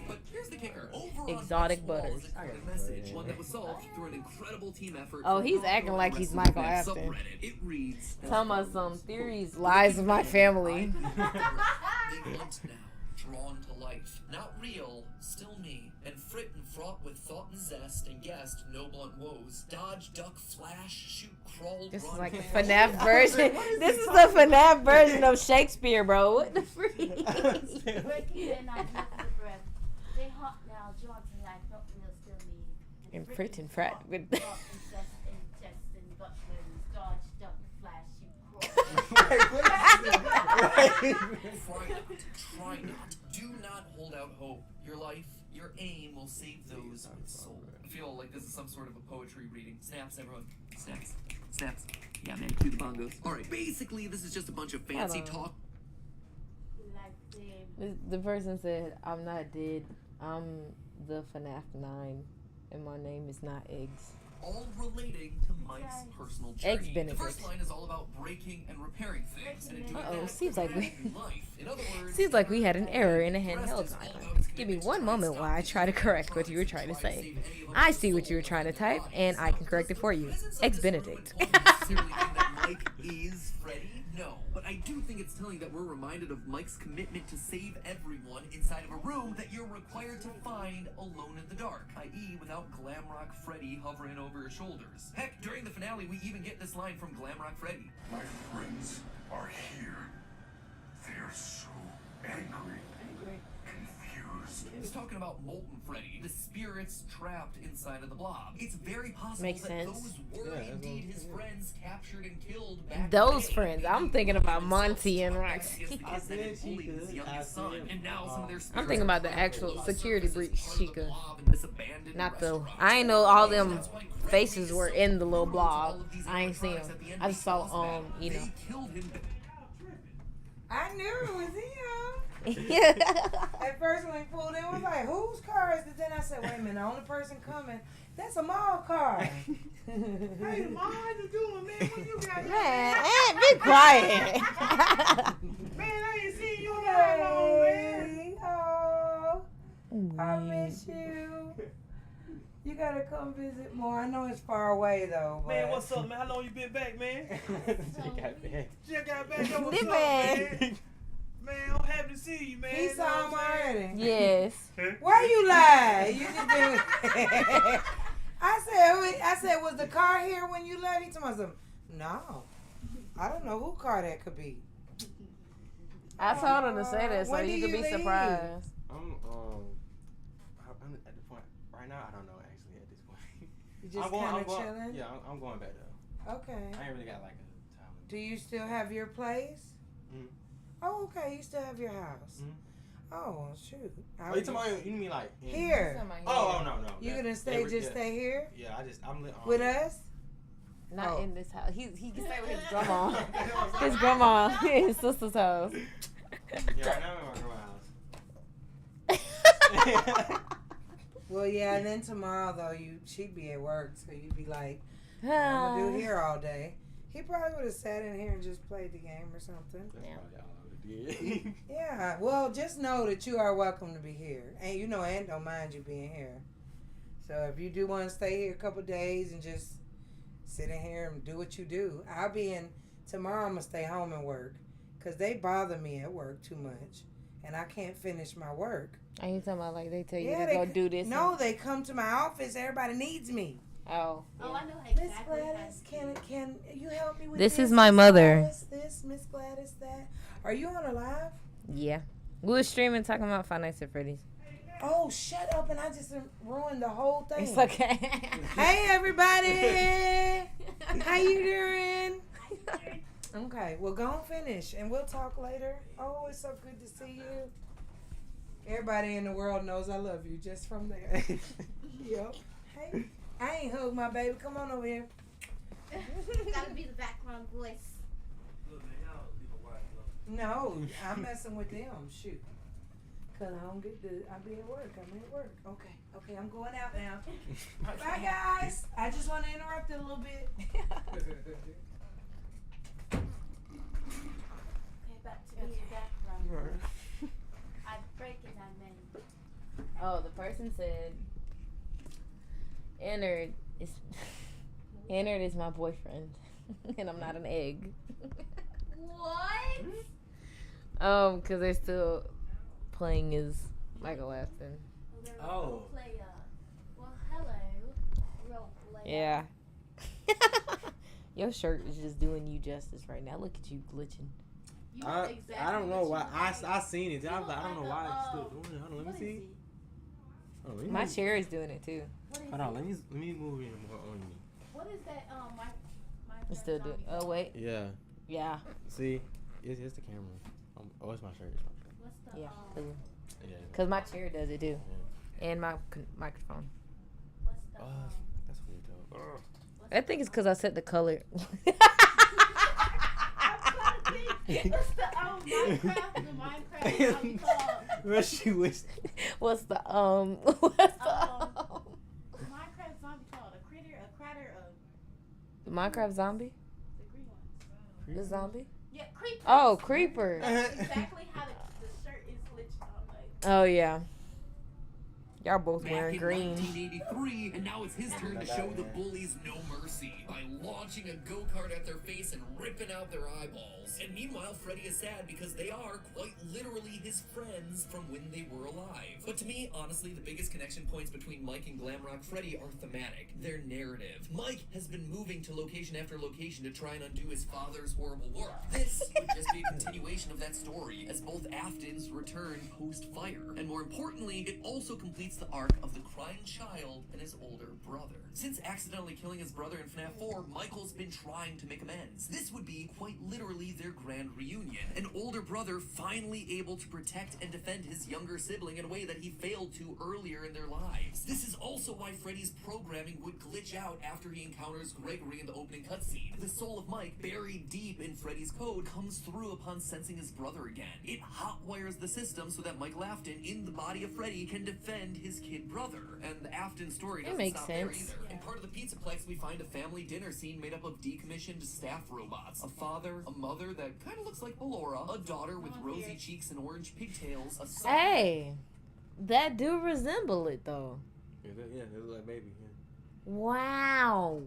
but here's the kicker. Over Exotic on Mike's wall butters. is a coded message, one that was solved through an incredible team effort. Oh, from he's Glocka acting and like the he's rest of the Michael FNAF Afton. subreddit. It reads, Talking about some theories, lies of my family. Big months now, drawn to life. Not real, still me. And frit and fraught with thought and zest, and guessed no blunt woes. Dodge, duck, flash, shoot, crawl, This is run, like the fast. FNAF version. This is the FNAF version of Shakespeare, bro. What the freak? Breaking their knives with the breath. They haunt now, jaunting like but will still me. And frit and frat with- Thought, incest, ingest, and butlers. Dodge, duck, flash, shoot, Try not. Do not hold out hope. Your life, your aim will save those with soul. I feel like this is some sort of a poetry reading. Snaps, everyone. Snaps. Snaps. Yeah, man, cue the bongos. Alright, basically, this is just a bunch of fancy Hold on. talk. like them. The person said, I'm not dead. I'm the FNAF 9, and my name is not Eggs. All relating to Mike's personal Eggs journey. The Benedict. first line is all about breaking and repairing things. And in doing Uh-oh, that, seems like we- creating life. In other words, Seems like we had an error in a the rest handheld is all icon. about his Give me commitment to one try and moment stop while I these try to correct what you were electronics trying to and say. try to save any of I us see what you were souls trying to from their type, and I can correct it for you. Presence of Eggs this Benedict. room won't necessarily mean that Mike is Freddy. No, but I do think it's telling that we're reminded of Mike's commitment to save everyone inside of a room that you're required to find alone in the dark, i.e. without Glamrock Freddy hovering over your shoulders. Heck, during the finale, we even get this line from Glamrock Freddy. My friends are here. They're so angry, confused. He's talking about Molten Freddy, the spirits trapped inside of the blob. It's very possible Makes that sense. those were Yeah, indeed his friends captured and killed back in Those the day. friends. I'm thinking about Monty and Roxy. Against the kids that had bullied his youngest son, and now some of their I'm thinking about the spirits actual are security surfaces breach, part of the Chica. blob in this abandoned Not the. restaurant. I ain't know all them That's why Freddy faces is were so in the little brutal to all blob. of these I ain't seen animatronics them. at the end I of just each saw boss battle. you know. They killed him. I knew it was him. Yeah. At first when we pulled in, we was like, whose car is it? Then I said, wait a minute, the only person coming, that's a mall car. Hey, Mom, how you doing, man? What you got? Man, be quiet. Man, I ain't seen you in that long, man. Oh, I miss you. You gotta come visit more. I know it's far away though. But Man, what's up, man? How long you been back, man? They got bad. Just got back. Yo, what's This up, man. man? Man, I'm happy to see you, man. He You know saw him what I'm saying? already. Yes. Why you lie? You just been. I said, was the car here when you left? He told me, no. I don't know who car that could be. I told him to say that so When do you could you be leave? surprised. I'm at the point right now. I don't know actually at this point. You just kind of chilling? Yeah, I'm going back though. Okay. I ain't really got like a time. Do you still have your place? Mhm. Oh, okay. You still have your house. Oh, shoot. Oh, you talking about, you mean like here? Oh, no. You gonna stay stay here? Yeah, I'm with us? Not in this house. He can stay with his grandma. His grandma, his sister's house. Yeah, right now I'm in my grandma's house. Well, yeah, and then tomorrow though, she'd be at work, so you'd be like, what I'm gonna do here all day. He probably would have sat in here and just played the game or something. That's probably all I did. Yeah, well, just know that you are welcome to be here, and and don't mind you being here. So if you do want to stay here a couple days and just sit in here and do what you do, I'll be in tomorrow. I'm gonna stay home and work because they bother me at work too much, and I can't finish my work. Are you talking about like they tell you to go do this? No, they come to my office. Everybody needs me. Oh. Oh, I know exactly. Miss Gladys, can you help me with This this? is my mother. This Miss Gladys, that. Are you on a live? Yeah. We were streaming talking about Five Nights at Freddy's. Oh, shut up! And I just ruined the whole thing. It's okay. Hey, everybody! How you doing? Okay, well, go and finish, and we'll talk later. Oh, it's so good to see you. Everybody in the world knows I love you just from there. Yep. Hey, I ain't hugged my baby. Come on over here. Gotta be the background voice. No, I'm messing with them. Shoot. Because I don't get I'll be at work. I'm at work. Okay, I'm going out now. Bye, guys. I just want to interrupt it a little bit. Okay, back to being background voice. I break it, I mean. Oh, the person said, Ennard is my boyfriend, and I'm not an egg. What? Because they're still playing as Michael Afton. Oh. Well, hello. Role player. Yeah. Your shirt is just doing you justice right now. Look at you glitching. You know exactly I don't know why. what you I seen it. I was like, I don't know why it's still like doing it. Hold on, let me see. Hold on, My chair is doing it too. Hold on, let me move in more on me. What is that? It's still doing. Oh wait. Yeah. Yeah. See, it's the camera. Oh, it's my shirt. It's my shirt. What's the Yeah. Yeah. Because my chair does it too, Yeah. and my microphone. What's the Oh, that's weird though. I think it's because I set the color. What's the Minecraft? The Minecraft called? What she wish? What's the Minecraft zombie called a crater of Minecraft zombie? the green ones. The zombie? Yeah, creeper. Oh, creeper. That's exactly how the shirt is glitched on. Like, Oh yeah. Y'all both Back wearing in green. 1983, and now it's his turn to show the bullies no mercy by launching a go-kart at their face and ripping out their eyeballs. And meanwhile, Freddy is sad because they are quite literally his friends from when they were alive. But to me, honestly, the biggest connection points between Mike and Glamrock Freddy are thematic. Their narrative. Mike has been moving to location after location to try and undo his father's horrible work. This would just be a continuation of that story, as both Aftons return post-fire. And more importantly, it also completes the arc of the crying child and his older brother. Since accidentally killing his brother in FNAF 4, Michael's been trying to make amends. This would be quite literally their grand reunion. An older brother finally able to protect and defend his younger sibling in a way that he failed to earlier in their lives. This is also why Freddy's programming would glitch out after he encounters Gregory in the opening cutscene. The soul of Mike, buried deep in Freddy's code, comes through upon sensing his brother again. It hotwires the system so that Michael Afton, in the body of Freddy, can defend his kid brother. And the Afton story doesn't makes stop there sense. either. In part of the Pizzaplex, we find a family dinner scene made up of decommissioned staff robots. A father, a mother that kind of looks like Ballora, a daughter with rosy cheeks and orange pigtails, a son. Hey, that do resemble it though. Yeah, it look like baby. Yeah. Wow.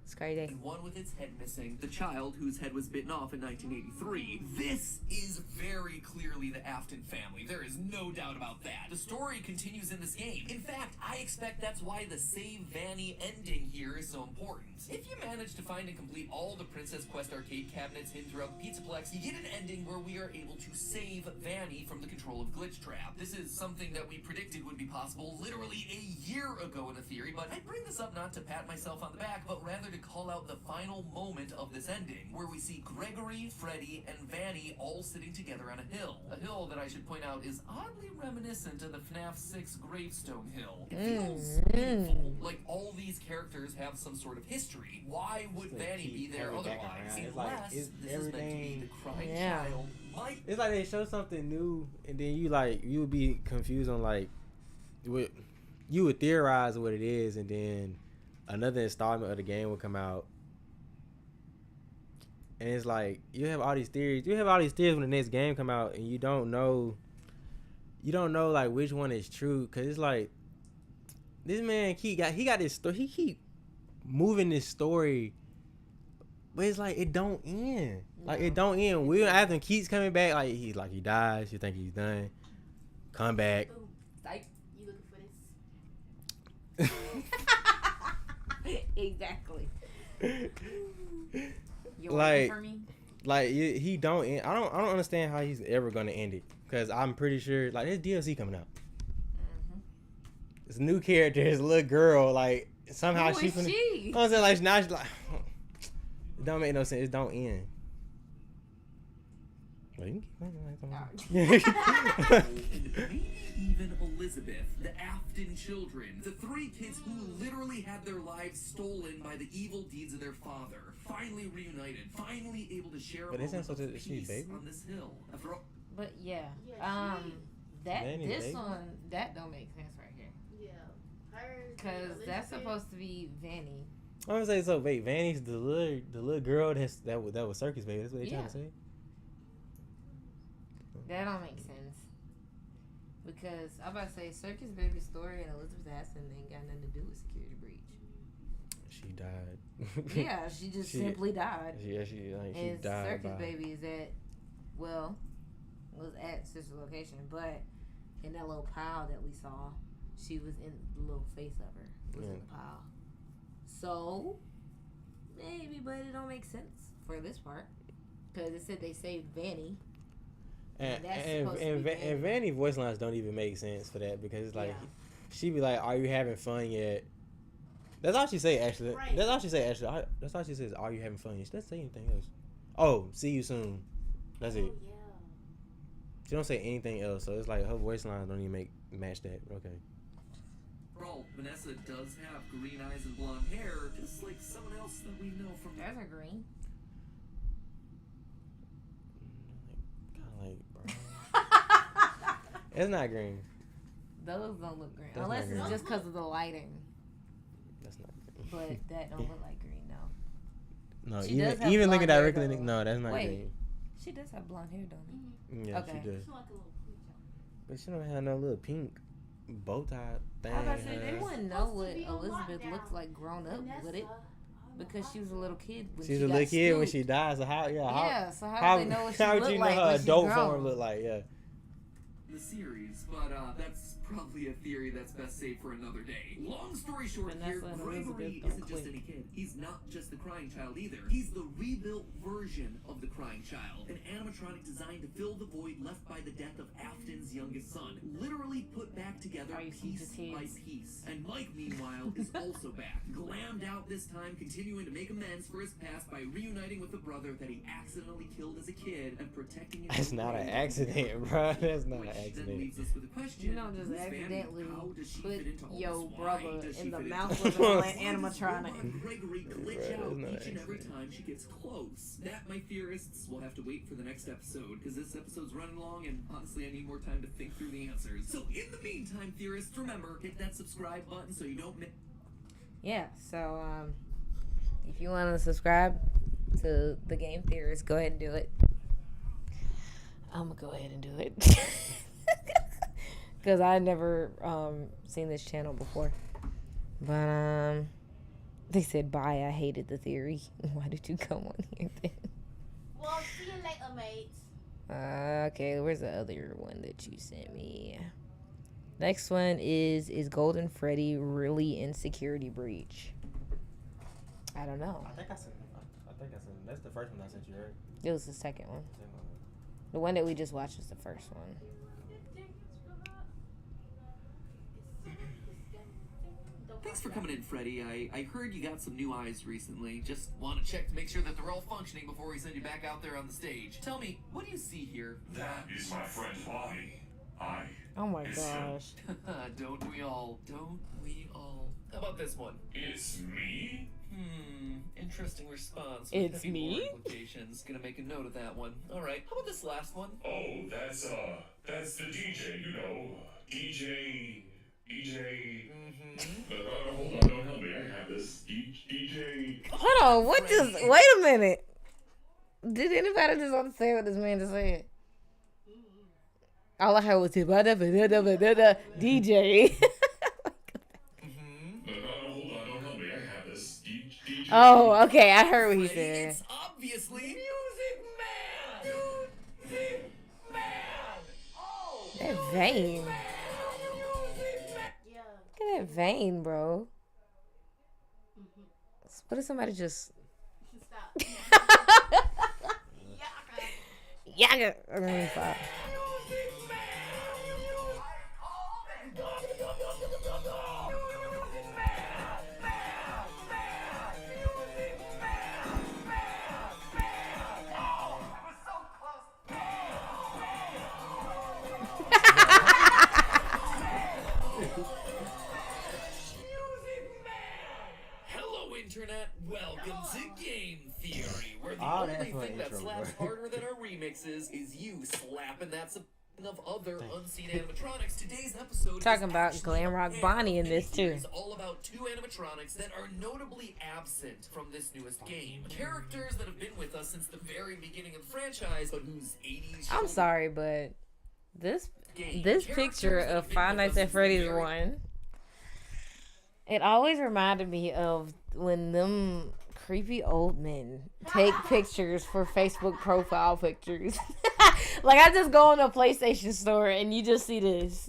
It's crazy. And one with its head missing, the child whose head was bitten off in 1983. This is very clearly clearly the Afton family. There is no doubt about that. The story continues in this game. In fact, I expect that's why the Save Vanny ending here is so important. If you manage to find and complete all the Princess Quest arcade cabinets hidden throughout the Pizzaplex, you get an ending where we are able to save Vanny from the control of Glitch Trap. This is something that we predicted would be possible literally a year ago in a theory, but I bring this up not to pat myself on the back, but rather to call out the final moment of this ending, where we see Gregory, Freddy, and Vanny all sitting together on a hill. A hill that I should point out is oddly reminiscent of the FNAF 6 Gravestone Hill. It feels meaningful, like all these characters have some sort of history. Why would Vanny be there otherwise? Unless this is meant to be the crying child. It's like they show something new, and then you would be confused on like, you would theorize what it is, and then another installment of the game would come out, and it's like you have all these theories. You have all these theories when the next game come out, and you don't know like which one is true, cause it's like this man he got this story. He keep moving this story, but it's like it don't end. Like it don't end. Will Afton keeps coming back. Like he dies. You think he's done. Come back. Boom. Psych. You looking for this? Exactly. You Like, for me? Like he don't end. I don't understand how he's ever gonna end it. Cause I'm pretty sure like there's DLC coming out. It's a new character. It's a little girl. Like somehow Who she's. is she? I'm saying like now she's like. It don't make no sense. It don't end. Well, you can keep Maybe even Elizabeth, the Afton children, the three kids who literally had their lives stolen by the evil deeds of their father, finally reunited, finally able to share a But isn't moment so of that she's peace baby? on this hill. After all, But yeah, Vanny this baby? one that don't make sense right here. Yeah. Her. Cause that's Elizabeth. supposed to be Vanny. I'm gonna say so. Wait, Vanny's the little girl that was Circus Baby. That's what they trying to say. That don't make sense. Because I'm about to say Circus Baby's story and Elizabeth Aston ain't got nothing to do with security breach. She died. Yeah, she just simply died. She And died. Circus Baby is was at sister location, but in that little pile that we saw, she was in the little face of her was in the pile. So maybe, but it don't make sense for this part because it said they saved Vanny. And Vanny voice lines don't even make sense for that because it's like she be like, "Are you having fun yet?" That's all she say actually. Right. That's all she say actually. That's all she says. "Are you having fun?" She doesn't say anything else. Oh, see you soon. That's it. Yeah. She don't say anything else, so it's like her voice lines don't even match that. Okay. Bro, Vanessa does have green eyes and blonde hair, just like someone else that we know from. There's a green. Kind of like brown. It's not green. Those don't look green. That's Unless not it's green. just because of the lighting. That's not green. But that don't look like green, no. No, She does have even looking blonde hair, directly, though. no, that's not Wait. green. She does have blonde hair, don't she? Yeah, Okay. she does. She like a little creature. But she don't have no little pink bow tie thing. I was about to say, in they her. wouldn't know Supposed to what be on Elizabeth lockdown. looks like grown up, would it? Because she was a little kid when She's she a got little kid when scooped. she dies. So how? Yeah, so how would they know what she how would looked you know like her when she adult grown? form look like? Yeah. The series, but that's probably a theory that's best saved for another day. Long story short here, Vanessa and Gregory Elizabeth don't isn't just click. any kid. He's not just the crying child either. He's the rebuilt version of the crying child. An animatronic designed to fill the void left by the death of Afton's youngest son. Literally put back together Are you piece seeing the by kids? piece. And Mike, meanwhile, is also back. Glammed out this time, continuing to make amends for his past by reuniting with the brother that he accidentally killed as a kid and protecting his That's own not an way. accident, bro. That's not an Which then accident. leaves us with a question. You don't just Who's Vanny? accidentally How does she put fit into all your this? Why brother does she in the fit mouth into of all an this? animatronic. Why does Gregory glitch Bro, out that's not each and every accident. time she gets close? That, my theorists, will have to wait for the next episode, because this episode's running long, and honestly, I need more time to think through the answers. So, in the meantime, theorists, remember, hit that subscribe button so you don't miss. Yeah, so if you want to subscribe to the Game Theorist, go ahead and do it. I'm going to go ahead and do it. Because I never seen this channel before. But they said bye. I hated the theory. Why did you come on here then? Well, see you later, mates. Okay, where's the other one that you sent me? Next one is Golden Freddy really in security breach? I don't know. I think I sent. That's the first one I sent you, right? It was the second one. The one that we just watched was the first one. Thanks for coming in, Freddy. I heard you got some new eyes recently. Just want to check to make sure that they're all functioning before we send you back out there on the stage. Tell me, what do you see here? That is my friend Bonnie. Oh my It's gosh. Don't we all? Don't we all? How about this one? It's me? Interesting response. It's me? More implications. Gonna make a note of that one. All right. How about this last one? Oh, that's the DJ, you know. DJ. Hold on, don't help me. I have this. DJ. Hold on, what just? Wait a minute. Did anybody just understand what this man just said? All I heard was DJ. Hold on, don't help me. I have this. DJ. Oh, okay, I heard what he said. It's obviously Music Man. Music Man. Oh, That vein. Yeah. Look at that vein, bro. What if somebody just? Stop. Yeah. Stop. Internet, welcome to Game Theory, where the Oh, only that's my thing that intro, slaps bro. harder than our remixes is you slapping that of other unseen animatronics. Today's episode Talking is about actually Glam Rock a Bonnie in this, too. It's all about two animatronics that are notably absent from this newest game. Characters that have been with us since the very beginning of the franchise, but whose 80s... I'm sorry, but this game. picture of Five Nights at Freddy's one, it always reminded me of when them creepy old men take pictures for Facebook profile pictures. Like, I just go in a PlayStation store and you just see this.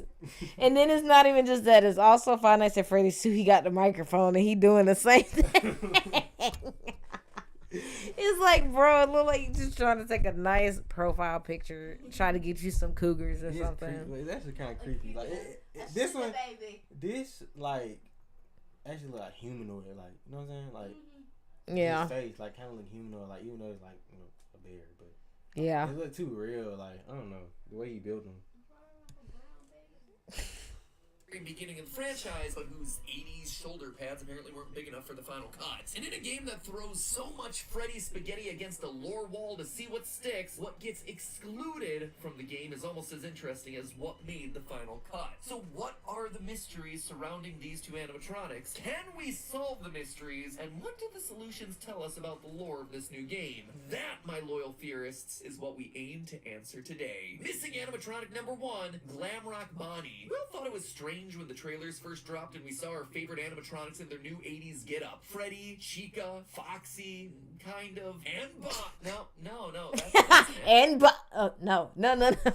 And then it's not even just that. It's also Five Nights at Freddy's 2. He got the microphone and he doing the same thing. It's like, bro, it look like you just trying to take a nice profile picture, trying to get you some cougars or something. Creepy. That's actually kind of creepy. Like this one, this like actually look like humanoid. Like, you know what I'm saying? Like, yeah, his face like kind of look humanoid. Like, even though it's like, you know, a bear, but yeah, it look too real. Like, I don't know the way he built them. Beginning of the franchise, but whose 80s shoulder pads apparently weren't big enough for the final cut. And in a game that throws so much Freddy spaghetti against a lore wall to see what sticks, what gets excluded from the game is almost as interesting as what made the final cut. So what are the mysteries surrounding these two animatronics? Can we solve the mysteries? And what do the solutions tell us about the lore of this new game? That, my loyal theorists, is what we aim to answer today. Missing animatronic number 1, Glam Rock Bonnie. We all thought it was strange when the trailers first dropped and we saw our favorite animatronics in their new 80s get-up. Freddy, Chica, Foxy, kind of, and No, that's and no.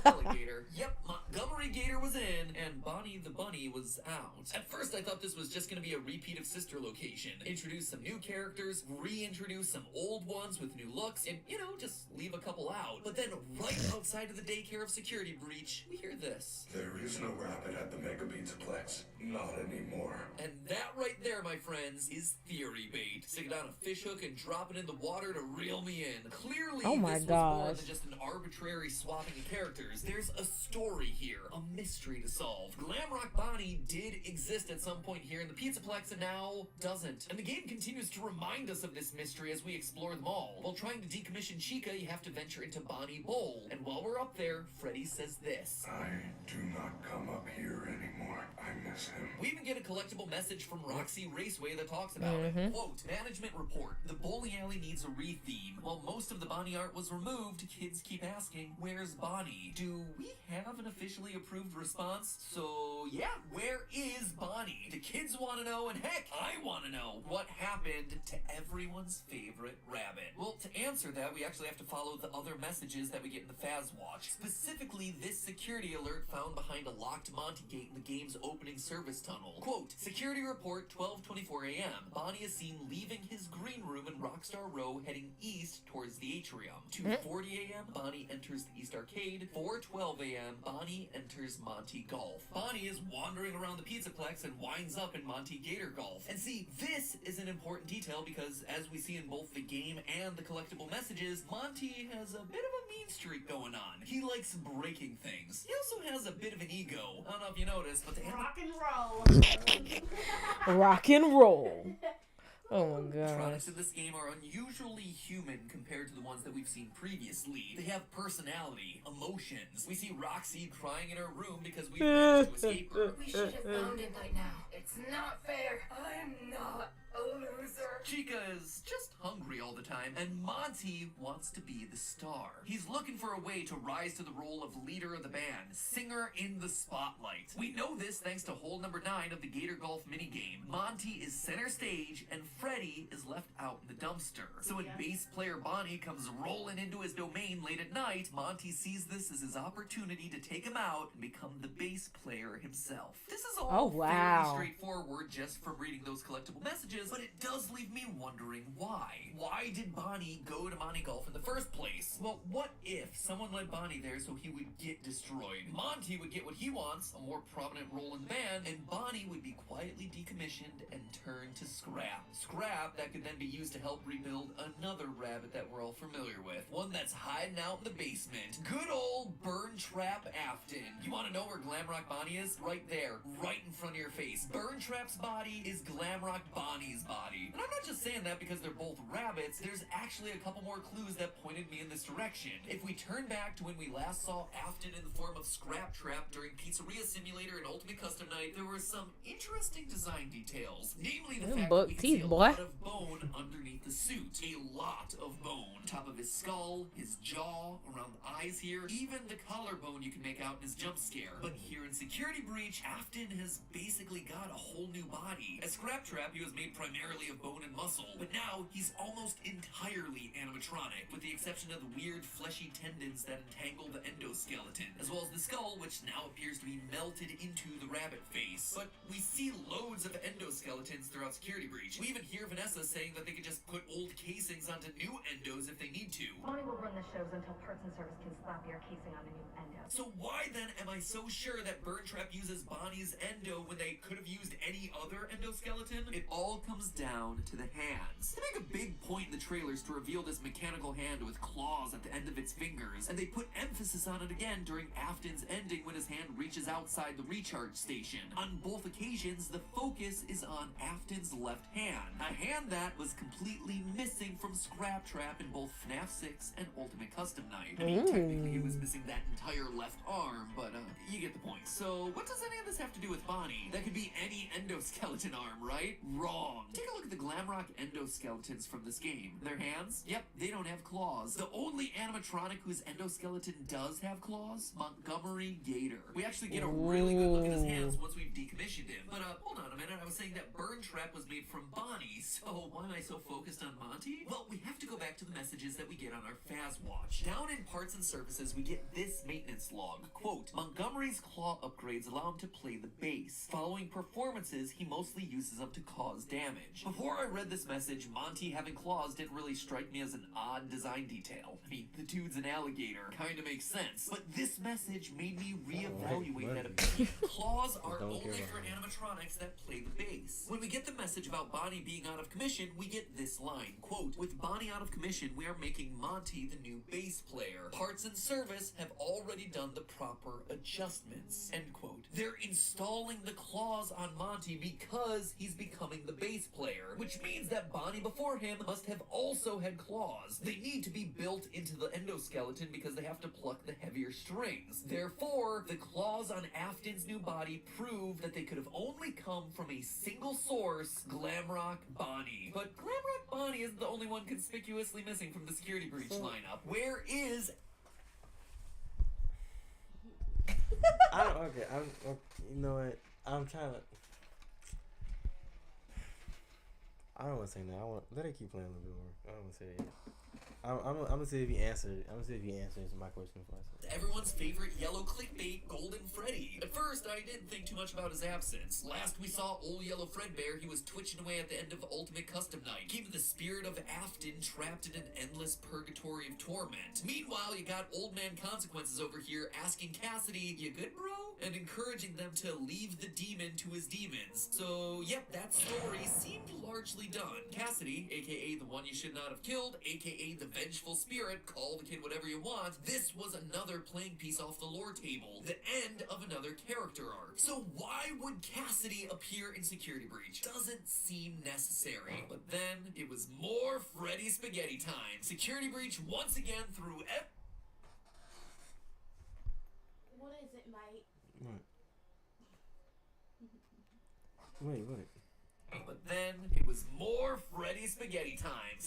Alligator. Yep, Montgomery Gator was in, and Bonnie the Bunny was out. At first, I thought this was just going to be a repeat of Sister Location. Introduce some new characters, reintroduce some old ones with new looks, and, you know, just leave a couple out. But then, right outside of the daycare of Security Breach, we hear this. There is no rabbit at the Mega Pizza-plex. Not anymore. And that right there, my friends, is theory bait. Stick it on a fish hook and drop it in the water to reel me in. Clearly, Oh my this was more gosh. than just an arbitrary swapping of characters. There's a story here, a mystery to solve. Glam Rock Bonnie did exist at some point here in the Pizzaplex and now doesn't. And the game continues to remind us of this mystery as we explore them all. While trying to decommission Chica, you have to venture into Bonnie Bowl. And while we're up there, Freddy says this. I do not come up here anymore. I miss him. We even get a collectible message from Roxy Raceway that talks about it. Quote, management report. The bowling alley needs a re-theme. While most of the Bonnie art was removed, kids keep asking, where's Bonnie? Do we have an officially approved response? So, yeah, where is Bonnie? The kids want to know, and heck, I want to know what happened to everyone's favorite rabbit. Well, to answer that, we actually have to follow the other messages that we get in the Faz Watch. Specifically, this security alert found behind a locked Monty gate in the game's opening service tunnel. Quote, security report 12:24 a.m. Bonnie is seen leaving his green room in Rockstar Row heading east towards the atrium. 2:40 a.m. Bonnie enters the East Arcade. 4:12 a.m. Bonnie enters Monty Golf. Bonnie is wandering around the Pizzaplex and winds up in Monty Gator Golf. And see, this is an important detail because as we see in both the game and the collectible messages, Monty has a bit of a mean streak going on. He likes breaking things. He also has a bit of an ego. I don't know if you noticed, but the Rock and roll. Rock and roll. Oh my god. animatronics in this game are unusually human compared to the ones that we've seen previously. They have personality, emotions. We see Roxy crying in her room because we managed to escape her. We should have found him by now. It's not fair. I'm not a loser. Chica is just hungry all the time, and Monty wants to be the star. He's looking for a way to rise to the role of leader of the band, singer in the spotlight. We know this thanks to hole number 9 of the Gator Golf minigame. Monty is center stage, and Freddy is left out in the dumpster. So when bass player Bonnie comes rolling into his domain late at night, Monty sees this as his opportunity to take him out and become the bass player himself. This is all fairly straightforward just from reading those collectible messages, but it does leave me wondering why. Why did Bonnie go to Monty Golf in the first place? Well, what if someone led Bonnie there so he would get destroyed? Monty would get what he wants, a more prominent role in the band, and Bonnie would be quietly decommissioned and turned to scrap. Scrap that could then be used to help rebuild another rabbit that we're all familiar with. One that's hiding out in the basement. Good old Burn Trap Afton. You want to know where Glamrock Bonnie is? Right there, right in front of your face. Burn Trap's body is Glamrock Bonnie's body. And I'm not just saying that because they're both rabbits. There's actually a couple more clues that pointed me in this direction. If we turn back to when we last saw Afton in the form of Scrap Trap during Pizzeria Simulator and Ultimate Custom Night, there were some interesting design details. Namely the fact that we can see a lot of bone underneath the suit. A lot of bone. Top of his skull, his jaw, around the eyes here, even the collarbone you can make out in his jump scare. But here in Security Breach, Afton has basically got a whole new body. As Scrap Trap, he was made primarily of bone and muscle, but now he's almost entirely animatronic, with the exception of the weird fleshy tendons that entangle the endoskeleton, as well as the skull, which now appears to be melted into the rabbit face. But we see loads of endoskeletons throughout Security Breach. We even hear Vanessa saying that they could just put old casings onto new endos if they need to. Bonnie will run the shows until parts and service can slap your casing on a new endo. So why then am I so sure that Burn Trap uses Bonnie's endo when they could have used any other endoskeleton? It all comes down to the hands. They make a big point in the trailers to reveal this mechanical hand with claws at the end of its fingers, and they put emphasis on it again during Afton's ending when his hand reaches outside the recharge station. On both occasions, the focus is on Afton's left hand, a hand that was completely missing from Scrap Trap in both FNAF 6 and Ultimate Custom Night. I mean, technically it was missing that entire left arm, but you get the point. So what does any of this have to do with Bonnie? That could be any endoskeleton arm, right? Wrong. Take a look at the Glamrock endoskeletons from this game. Their hands? Yep, they don't have claws. The only animatronic whose endoskeleton does have claws? Montgomery Gator. We actually get a really good look at his hands once we've decommissioned him. But hold on a minute, I was saying that Burn Trap was made from Bonnie, so why am I so focused on Monty? Well, we have to go back to the messages that we get on our Faz Watch. Down in Parts and Services, we get this maintenance log. Quote, Montgomery's claw upgrades allow him to play the bass. Following performances, he mostly uses them to cause damage. Before I read this message, Monty having claws didn't really strike me as an odd design detail. I mean, the dude's an alligator. Kinda makes sense. But this message made me reevaluate that opinion. Claws are only for animatronics that play the bass. When we get the message about Bonnie being out of commission, we get this line. Quote, with Bonnie out of commission, we are making Monty the new bass player. Parts and Service have already done the proper adjustments. End quote. They're installing the claws on Monty because he's becoming the bass player, which means that Bonnie before him must have also had claws. They need to be built into the endoskeleton because they have to pluck the heavier string. things. Therefore, the claws on Afton's new body prove that they could have only come from a single source, Glamrock Bonnie. But Glamrock Bonnie isn't the only one conspicuously missing from the security breach lineup. Where is... Okay, you know what? I'm trying to... I don't want to say no. Let her keep playing a little bit more. I don't want to say it. I'm gonna see if he answered. I'm gonna see if he answers my question for us. Everyone's favorite yellow clickbait, Golden Freddy. At first, I didn't think too much about his absence. Last we saw Old Yellow Fredbear, he was twitching away at the end of Ultimate Custom Night, keeping the spirit of Afton trapped in an endless purgatory of torment. Meanwhile, you got Old Man Consequences over here asking Cassidy, "You good, bro?" and encouraging them to leave the demon to his demons. So, yep, that story seemed largely done. Cassidy, aka the one you should not have killed, aka the vengeful spirit, call the kid whatever you want, this was another playing piece off the lore table, the end of another character arc. So why would Cassidy appear in Security Breach? Doesn't seem necessary. But then, it was more Freddy Spaghetti time. Security Breach once again threw What is it, mate? What? But then, it was more Freddy Spaghetti time.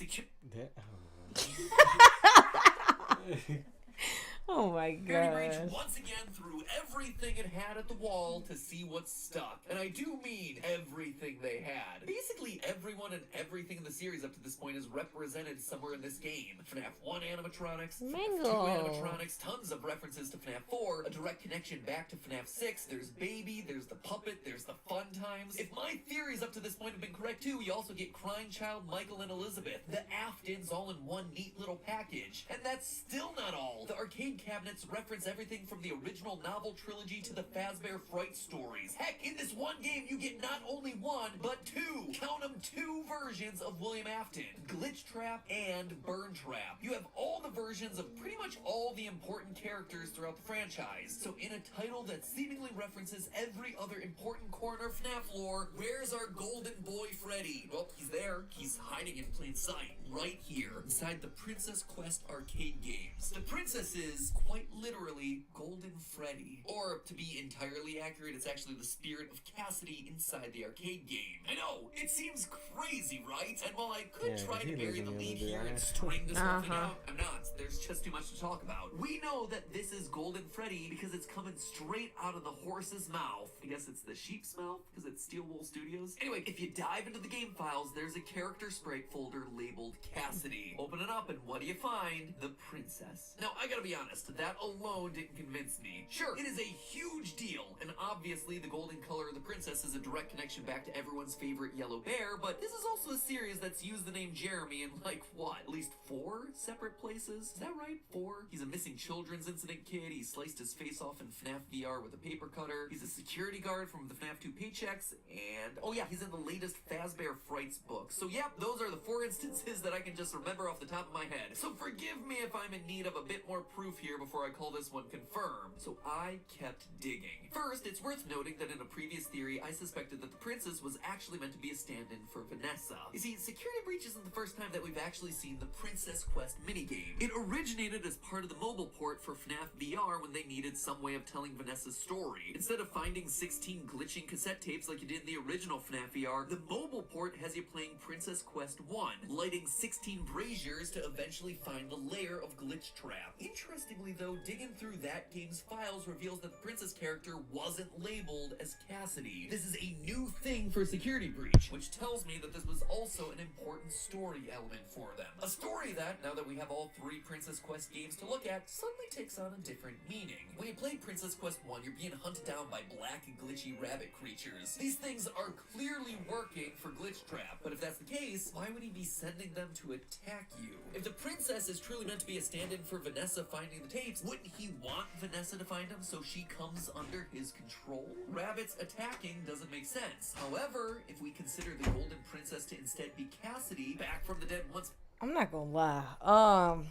Oh my Security Breach god. once again threw everything it had at the wall to see what stuck. And I do mean everything they had. Basically, everyone and everything in the series up to this point is represented somewhere in this game. FNAF 1 animatronics, FNAF 2 animatronics, tons of references to FNAF 4, a direct connection back to FNAF 6, there's Baby, there's the puppet, there's the fun times. If my theories up to this point have been correct too, you also get Crying Child, Michael, and Elizabeth. The Aftons all in one neat little package. And that's still not all. The arcade cabinets reference everything from the original novel trilogy to the Fazbear Fright stories. Heck, in this one game you get not only one, but two, count them, two versions of William Afton. Glitch Trap and Burn Trap. You have all the versions of pretty much all the important characters throughout the franchise. So in a title that seemingly references every other important corner of FNAF lore, where's our golden boy Freddy? Well, he's there. He's hiding in plain sight. Right here, inside the Princess Quest arcade games. The princess is, quite literally, Golden Freddy. Or, to be entirely accurate, it's actually the spirit of Cassidy inside the arcade game. I know, it seems crazy, right? And while I could try to bury the lead here and string this whole thing out, I'm not. There's just too much to talk about. We know that this is Golden Freddy because it's coming straight out of the horse's mouth. I guess it's the sheep's mouth because it's Steel Wool Studios. Anyway, if you dive into the game files, there's a character sprite folder labeled Cassidy. Open it up and what do you find? The princess. Now, I gotta be honest, that alone didn't convince me. Sure, it is a huge deal, and obviously the golden color of the princess is a direct connection back to everyone's favorite yellow bear, but this is also a series that's used the name Jeremy in like, what, at least 4 separate places? Is that right? 4? He's a missing children's incident kid, he sliced his face off in FNAF VR with a paper cutter, he's a security guard from the FNAF 2 paychecks, and, oh yeah, he's in the latest Fazbear Frights book. So yep, those are the 4 instances that I can just remember off the top of my head. So forgive me if I'm in need of a bit more proof here before I call this one confirmed. So I kept digging. First, it's worth noting that in a previous theory, I suspected that the princess was actually meant to be a stand-in for Vanessa. You see, Security Breach isn't the first time that we've actually seen the Princess Quest minigame. It originated as part of the mobile port for FNAF VR when they needed some way of telling Vanessa's story. Instead of finding 16 glitching cassette tapes like you did in the original FNAF VR, the mobile port has you playing Princess Quest 1, lighting 16 braziers to eventually find the lair of Glitch Trap. Interestingly though, digging through that game's files reveals that the princess character wasn't labeled as Cassidy. This is a new thing for Security Breach, which tells me that this was also an important story element for them. A story that, now that we have all 3 Princess Quest games to look at, suddenly takes on a different meaning. When you play Princess Quest 1, you're being hunted down by black glitchy rabbit creatures. These things are clearly working for Glitch Trap, but if that's the case, why would he be sending them to attack you? If the princess is truly meant to be a stand-in for Vanessa finding the tapes, wouldn't he want Vanessa to find them so she comes under his control? Rabbits attacking doesn't make sense. However, if we consider the Golden Princess to instead be Cassidy, back from the dead once... I'm not gonna lie.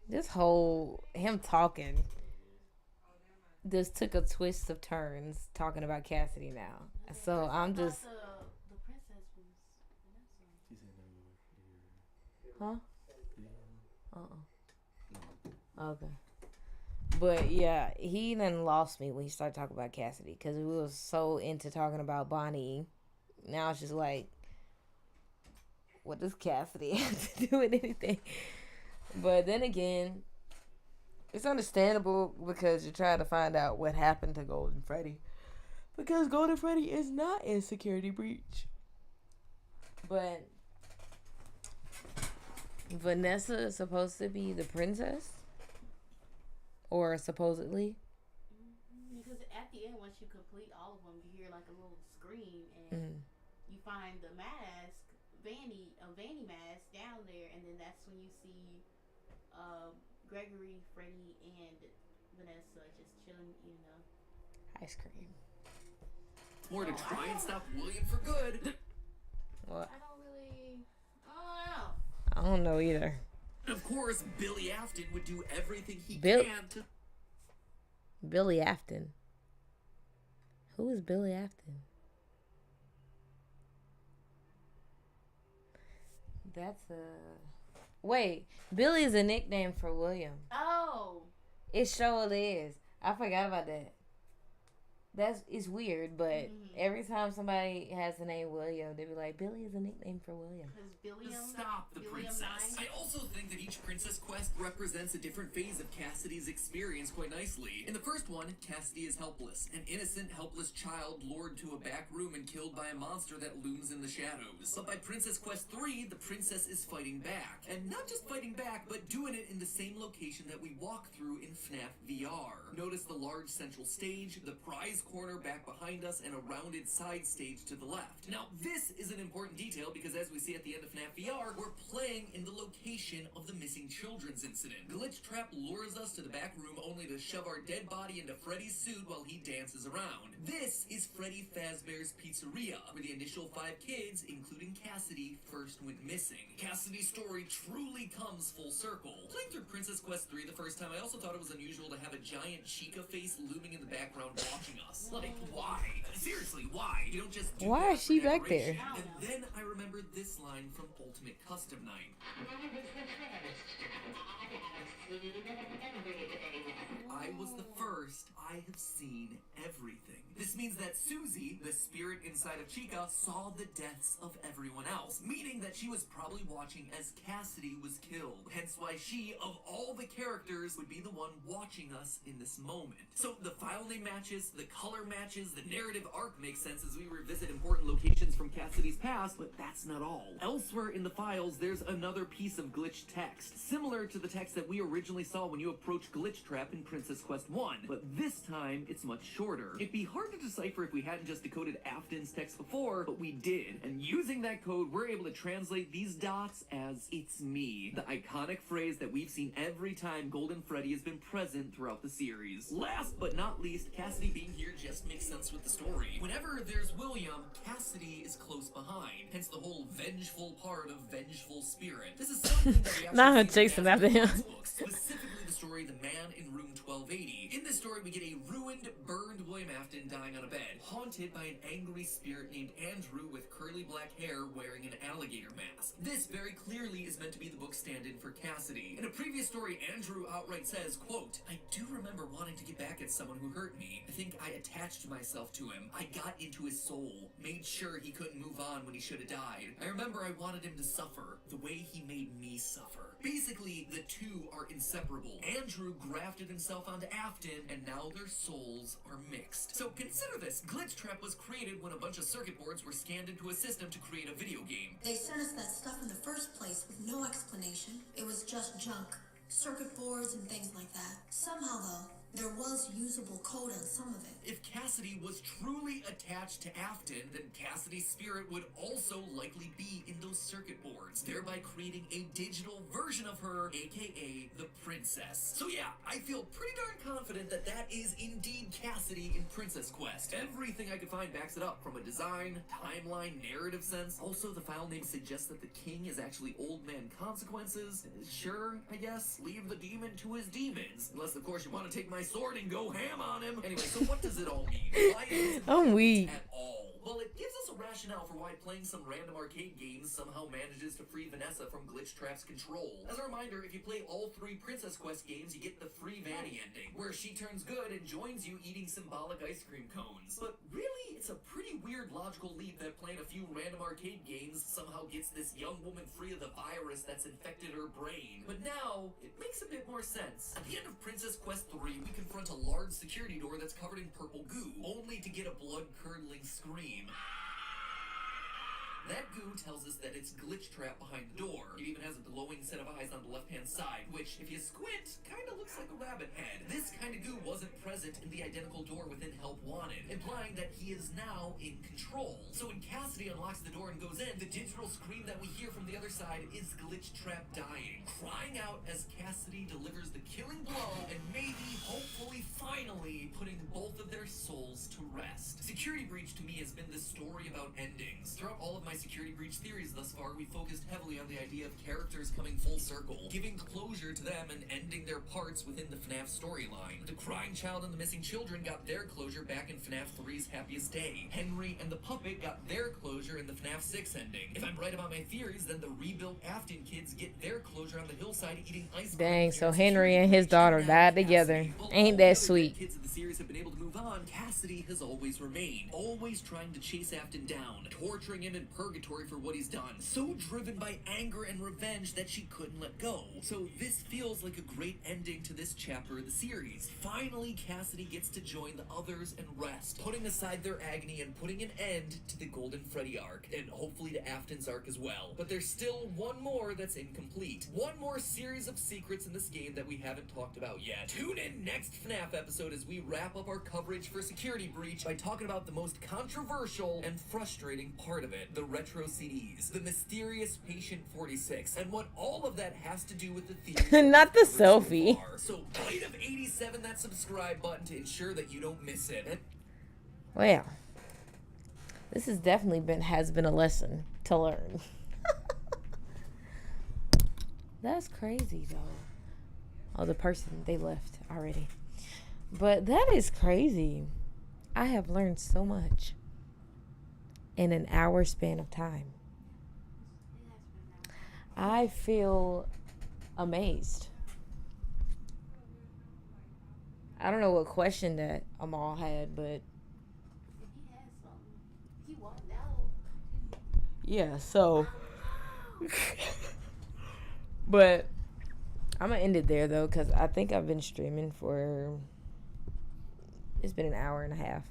This whole him talking just took a twist of turns talking about Cassidy now. So I'm just... The princess was Vanessa. Huh? Okay. But yeah, he then lost me when he started talking about Cassidy because we was so into talking about Bonnie. Now it's just like, what does Cassidy have to do with anything? But then again, it's understandable because you're trying to find out what happened to Golden Freddy. Because Golden Freddy is not in Security Breach. But Vanessa is supposed to be the princess? Or supposedly? Because at the end, once you complete all of them, you hear like a little scream and you find the mask, Vanny mask down there, and then that's when you see Gregory, Freddy, and Vanessa just chilling, Ice cream. Or to try and stop William for good. What? I don't know. I don't know either. Of course, Billy Afton would do everything he can to... Billy Afton. Who is Billy Afton? That's a... Wait, Billy is a nickname for William. Oh. It sure is. I forgot about that. It's weird, but every time somebody has the name William, they be like, Billy is a nickname for William. Stop the princess. I also think that each princess quest represents a different phase of Cassidy's experience quite nicely. In the first one, Cassidy is helpless, an innocent, helpless child lured to a back room and killed by a monster that looms in the shadows. But by Princess Quest 3, the princess is fighting back. And not just fighting back, but doing it in the same location that we walk through in FNAF VR. Notice the large central stage, the prize corner back behind us, and a rounded side stage to the left. Now, this is an important detail because as we see at the end of FNAF VR, we're playing in the location of the missing children's incident. Glitch Trap lures us to the back room only to shove our dead body into Freddy's suit while he dances around. This is Freddy Fazbear's Pizzeria, where the initial 5 kids, including Cassidy, first went missing. Cassidy's story truly comes full circle. Playing through Princess Quest 3 the first time, I also thought it was unusual to have a giant Chica face looming in the background watching us. Like, why? Seriously, why? You don't just do Why is she back there? And then I remembered this line from Ultimate Custom Night. I was the first. I have seen everything. This means that Susie, the spirit inside of Chica, saw the deaths of everyone else, meaning that she was probably watching as Cassidy was killed. Hence why she, of all the characters, would be the one watching us in this moment. So the file name matches, the color matches, the narrative arc makes sense as we revisit important locations from Cassidy's past, but that's not all. Elsewhere in the files, there's another piece of glitch text, similar to the text that we originally saw when you approached Glitch Trap in Princess Quest 1, but this time it's much shorter. It'd be hard to decipher if we hadn't just decoded Afton's text before, but we did, and using that code, we're able to translate these dots as "It's me," the iconic phrase that we've seen every time Golden Freddy has been present throughout the series. Last but not least, Cassidy being here just makes sense with the story. Whenever there's William, Cassidy is close behind, hence the whole vengeful part of Vengeful Spirit. This is something that we actually Not her see in chasing after him. books, specifically the story The Man in Room 1280. In this story, we get a ruined, burned William Afton dying on a bed, haunted by an angry spirit named Andrew with curly black hair wearing an alligator mask. This very clearly is meant to be the book stand-in for Cassidy. In a previous story, Andrew outright says, quote, "I do remember wanting to get back at someone who hurt me. I think I attached myself to him. I got into his soul, made sure he couldn't move on when he should have died. I remember I wanted him to suffer the way he made me suffer." Basically, the two are inseparable. Andrew grafted himself onto Afton, and now their souls are mixed. So consider this. Glitch Trap was created when a bunch of circuit boards were scanned into a system to create a video game. They sent us that stuff in the first place with no explanation. It was just junk. Circuit boards and things like that. Somehow, though, there was usable code on some of it. If Cassidy was truly attached to Afton, then Cassidy's spirit would also likely be in those circuit boards, thereby creating a digital version of her, aka the princess. So yeah, I feel pretty darn confident that that is indeed Cassidy in Princess Quest. Everything I could find backs it up, from a design, timeline, narrative sense. Also, the file name suggests that the king is actually Old Man Consequences. Sure, I guess, leave the demon to his demons. Unless, of course, you want to take my sword and go ham on him. Anyway, so what does it all mean? Why is it I'm weak. at all? Well, it gives us also rationale for why playing some random arcade games somehow manages to free Vanessa from Glitch Trap's control. As a reminder, if you play all 3 Princess Quest games, you get the free Vanny ending, where she turns good and joins you eating symbolic ice cream cones. But really, it's a pretty weird logical leap that playing a few random arcade games somehow gets this young woman free of the virus that's infected her brain. But now, it makes a bit more sense. At the end of Princess Quest 3, we confront a large security door that's covered in purple goo, only to get a blood-curdling scream. That goo tells us that it's Glitch Trap behind the door. It even has a glowing set of eyes on the left-hand side, which, if you squint, kinda looks like a rabbit head. This kind of goo wasn't present in the identical door within Help Wanted, implying that he is now in control. So when Cassidy unlocks the door and goes in, the digital scream that we hear from the other side is Glitch Trap dying, crying out as Cassidy delivers the killing blow and maybe, hopefully, finally, putting both of their souls to rest. Security Breach to me has been this story about endings. Throughout all of my Security Breach theories thus far, we focused heavily on the idea of characters coming full circle, giving closure to them and ending their parts within the FNAF storyline. The crying child and the missing children got their closure back in FNAF 3's Happiest Day. Henry and the puppet got their closure in the FNAF 6 ending. If I'm right about my theories, then the rebuilt Afton kids get their closure on the hillside eating ice cream. Dang, so Henry and his daughter died together. Ain't that sweet? Kids of the series have been able to move on. Cassidy has always remained, always trying to chase Afton down, torturing him in purgatory for what he's done, so driven by anger and revenge that she couldn't let go. So this feels like a great ending to this chapter of the series. Finally, Cassidy gets to join the others and rest, putting aside their agony and putting an end to the Golden Freddy arc, and hopefully to Afton's arc as well. But there's still one more that's incomplete. One more series of secrets in this game that we haven't talked about yet. Tune in next FNAF episode as we wrap up our coverage for Security Breach by talking about the most controversial and frustrating part of it, the retro CDs, the mysterious Patient 46, and what all of that has to do with the theory. Not the selfie. So bite of 87 that subscribe button to ensure that you don't miss it. Well, this has definitely has been a lesson to learn. That's crazy though. Oh, the person, they left already. But that is crazy. I have learned so much in an hour span of time. I feel amazed. I don't know what question that Amal had, but He had something. He walked out. yeah, so but I'm gonna end it there though, because I think I've been streaming for, it's been an hour and a half.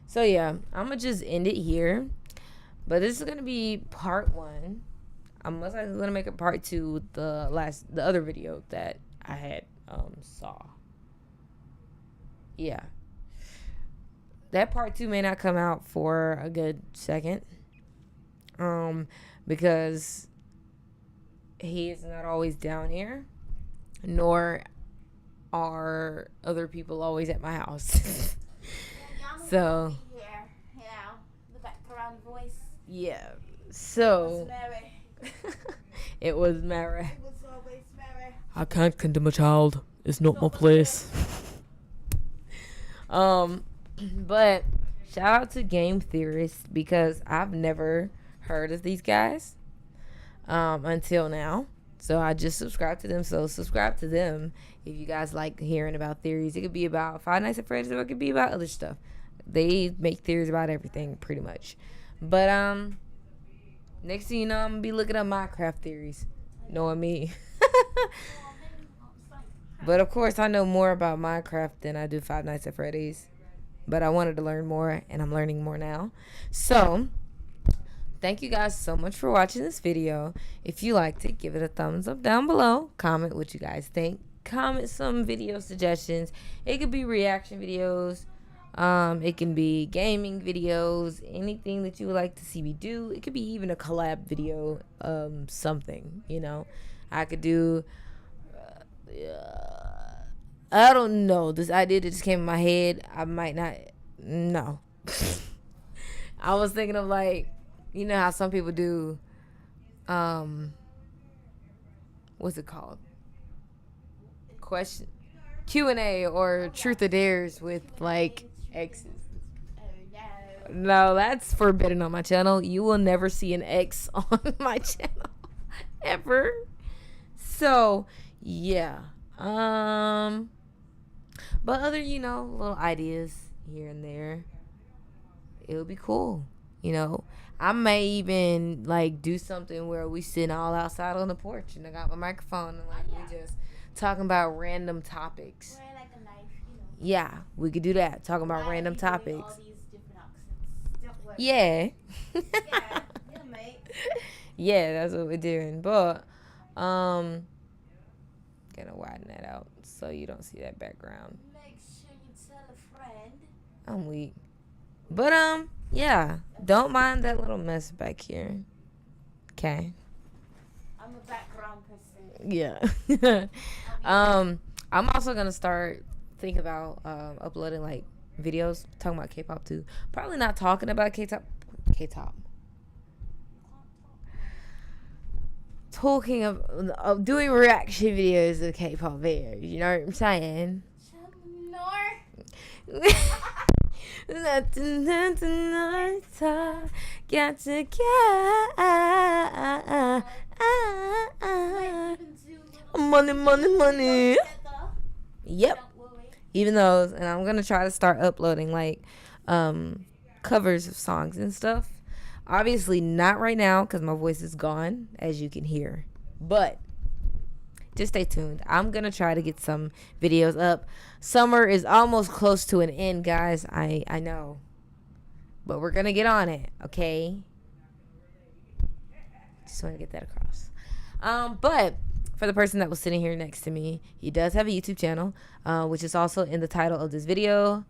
So yeah, I'm gonna just end it here. But this is gonna be part 1. I'm most likely gonna make a part 2 with the other video that I had saw. Yeah. That part 2 may not come out for a good second. Because he is not always down here, nor are other people always at my house. So Here, you know, the background voice. yeah, so Mary. it was Mary. It was always Mary. I can't condemn a child. It's not my place. But shout out to Game Theorists, because I've never heard of these guys until now. So I just subscribed to them. So subscribe to them if you guys like hearing about theories. It could be about Five Nights at Freddy's, or it could be about other stuff. They make theories about everything pretty much. But next thing you know, I'm gonna be looking up Minecraft theories. Knowing me. But of course I know more about Minecraft than I do Five Nights at Freddy's. But I wanted to learn more, and I'm learning more now. So thank you guys so much for watching this video. If you liked it, give it a thumbs up down below. Comment what you guys think. Comment some video suggestions. It could be reaction videos. It can be gaming videos. Anything that you would like to see me do. It could be even a collab video. Something, you know. I could do... I don't know. This idea that just came in my head. I might not... No. I was thinking of, like... You know how some people do, what's it called? Q&A or Truth or Dares with, like, exes. No, that's forbidden on my channel. You will never see an X on my channel. Ever. So, yeah. But other, little ideas here and there. It would be cool. I may even do something where we sit all outside on the porch and I got my microphone and we just talking about random topics. Wear like a knife, Yeah, we could do that. Talking about Why random are you doing topics. all these different accents? Don't worry. Yeah. Yeah, mate. Yeah, that's what we're doing. But gonna widen that out so you don't see that background. Make sure you tell a friend. I'm weak. But yeah, don't mind that little mess back here. Okay. I'm a background person. Yeah. I'm also gonna start thinking about uploading videos talking about K-pop too. Probably not talking about K-pop. Talking of doing reaction videos of K-pop videos. You know what I'm saying? Got to money. Yep. Even those, and I'm gonna try to start uploading covers of songs and stuff. Obviously not right now because my voice is gone, as you can hear. But just stay tuned. I'm gonna try to get some videos up. Summer is almost close to an end, guys. I know, but we're gonna get on it, okay? Just want to get that across. But for the person that was sitting here next to me, he does have a YouTube channel, which is also in the title of this video.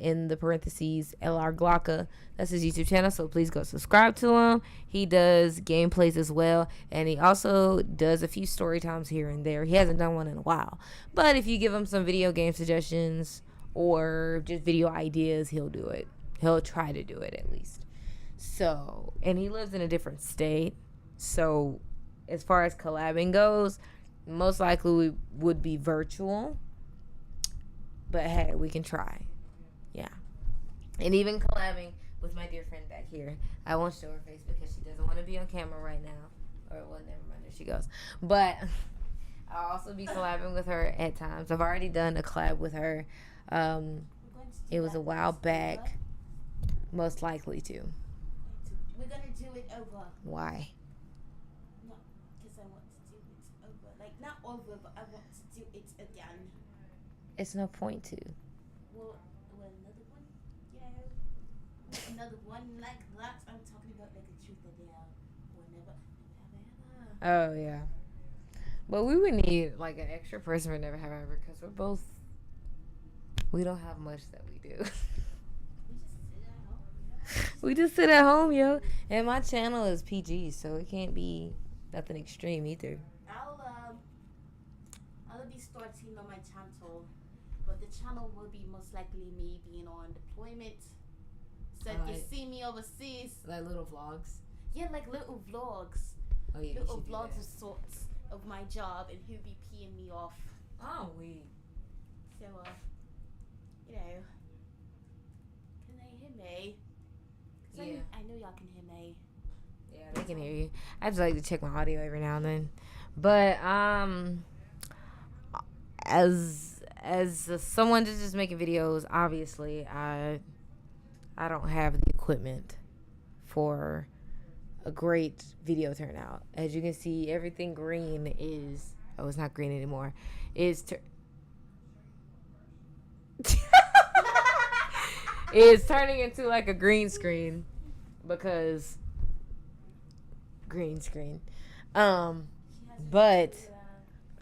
In the parentheses, LR Glocka. That's his YouTube channel, so please go subscribe to him. He does gameplays as well, and he also does a few story times here and there. He hasn't done one in a while, but if you give him some video game suggestions or just video ideas, he'll do it. He'll try to do it at least. So, and he lives in a different state, so as far as collabing goes, most likely we would be virtual, but hey, we can try. Yeah. And even collabing with my dear friend back here. I won't show her face because she doesn't want to be on camera right now. Or, well, never mind, there she goes. But I'll also be collabing with her at times. I've already done a collab with her. It was a while back. Most likely to. We're going to do it over. Why? No, because I want to do it over. Not over, but I want to do it again. It's no point to. Well, another one? Another one like that. I'm talking about a truth or dare. Or never. Oh, yeah. But we would need an extra person for Never Have I Ever because we don't have much that we do. We just sit at home, yo. And my channel is PG, so it can't be nothing extreme either. I'll be starting on my channel, but the channel will be most likely me being on deployment. So if you see me overseas, Little vlogs. Yeah, little vlogs. Oh yeah, little vlogs of sorts of my job and who be peeing me off. Oh, we. So can they hear me? Yeah. I know y'all can hear me. Yeah, they can hear you. I just like to check my audio every now and then. But as someone that's just making videos, obviously I don't have the equipment for a great video turnout. As you can see, everything green is it's not green anymore. It's turning into a green screen because green screen. But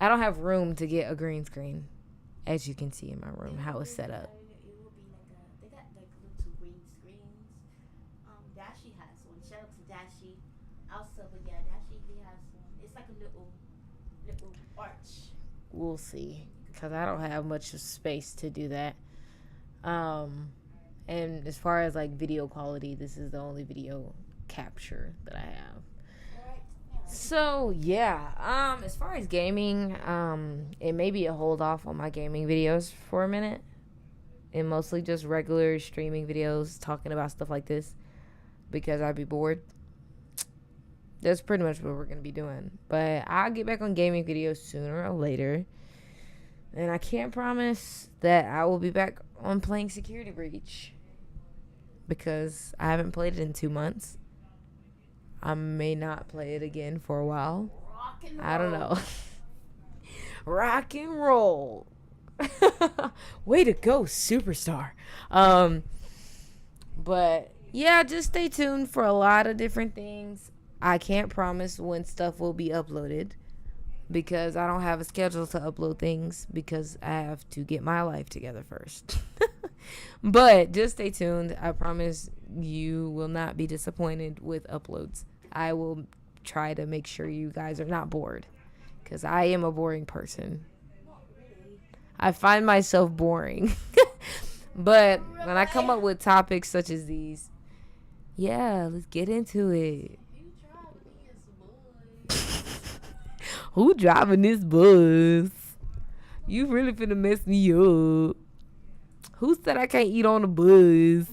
I don't have room to get a green screen, as you can see in my room how it's set up. It will be they got little green screens. Dashi has one. Shout out to Dashi. Also, but yeah, Dashi he has one. It's like a little arch. We'll see, because I don't have much space to do that. And as far as video quality, this is the only video capture that I have. So yeah, as far as gaming, it may be a hold off on my gaming videos for a minute and mostly just regular streaming videos talking about stuff like this because I'd be bored. That's pretty much what we're going to be doing. But I'll get back on gaming videos sooner or later. And I can't promise that I will be back on playing Security Breach because I haven't played it in 2 months. I may not play it again for a while. I don't know. Rock and roll. Way to go, superstar. But yeah, just stay tuned for a lot of different things. I can't promise when stuff will be uploaded because I don't have a schedule to upload things because I have to get my life together first. But just stay tuned. I promise you will not be disappointed with uploads. I will try to make sure you guys are not bored because I am a boring person. I find myself boring. But when I come up with topics such as these, yeah, let's get into it. Who driving this bus? You really finna mess me up. Who said I can't eat on the bus?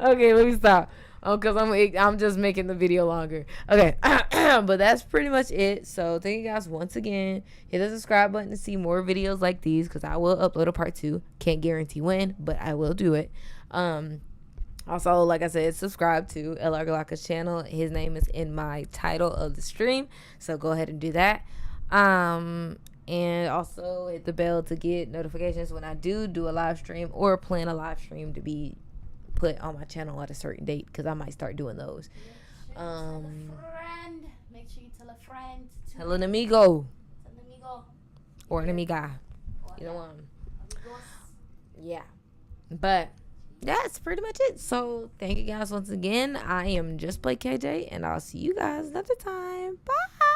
Okay, let me stop. Because I'm just making the video longer. Okay, but that's pretty much it. So thank you guys once again. Hit the subscribe button to see more videos like these because I will upload a part 2. Can't guarantee when, but I will do it. Also, like I said, subscribe to LR Glocka's channel. His name is in my title of the stream, so go ahead and do that. And also hit the bell to get notifications when I do a live stream or plan a live stream to be put on my channel at a certain date because I might start doing those. Tell a friend. Make sure you tell a friend. Tell an amigo. Tell an amigo. Or an amiga. Either one. Yeah. But that's pretty much it. So thank you guys once again. I am Just Play KJ, and I'll see you guys another time. Bye.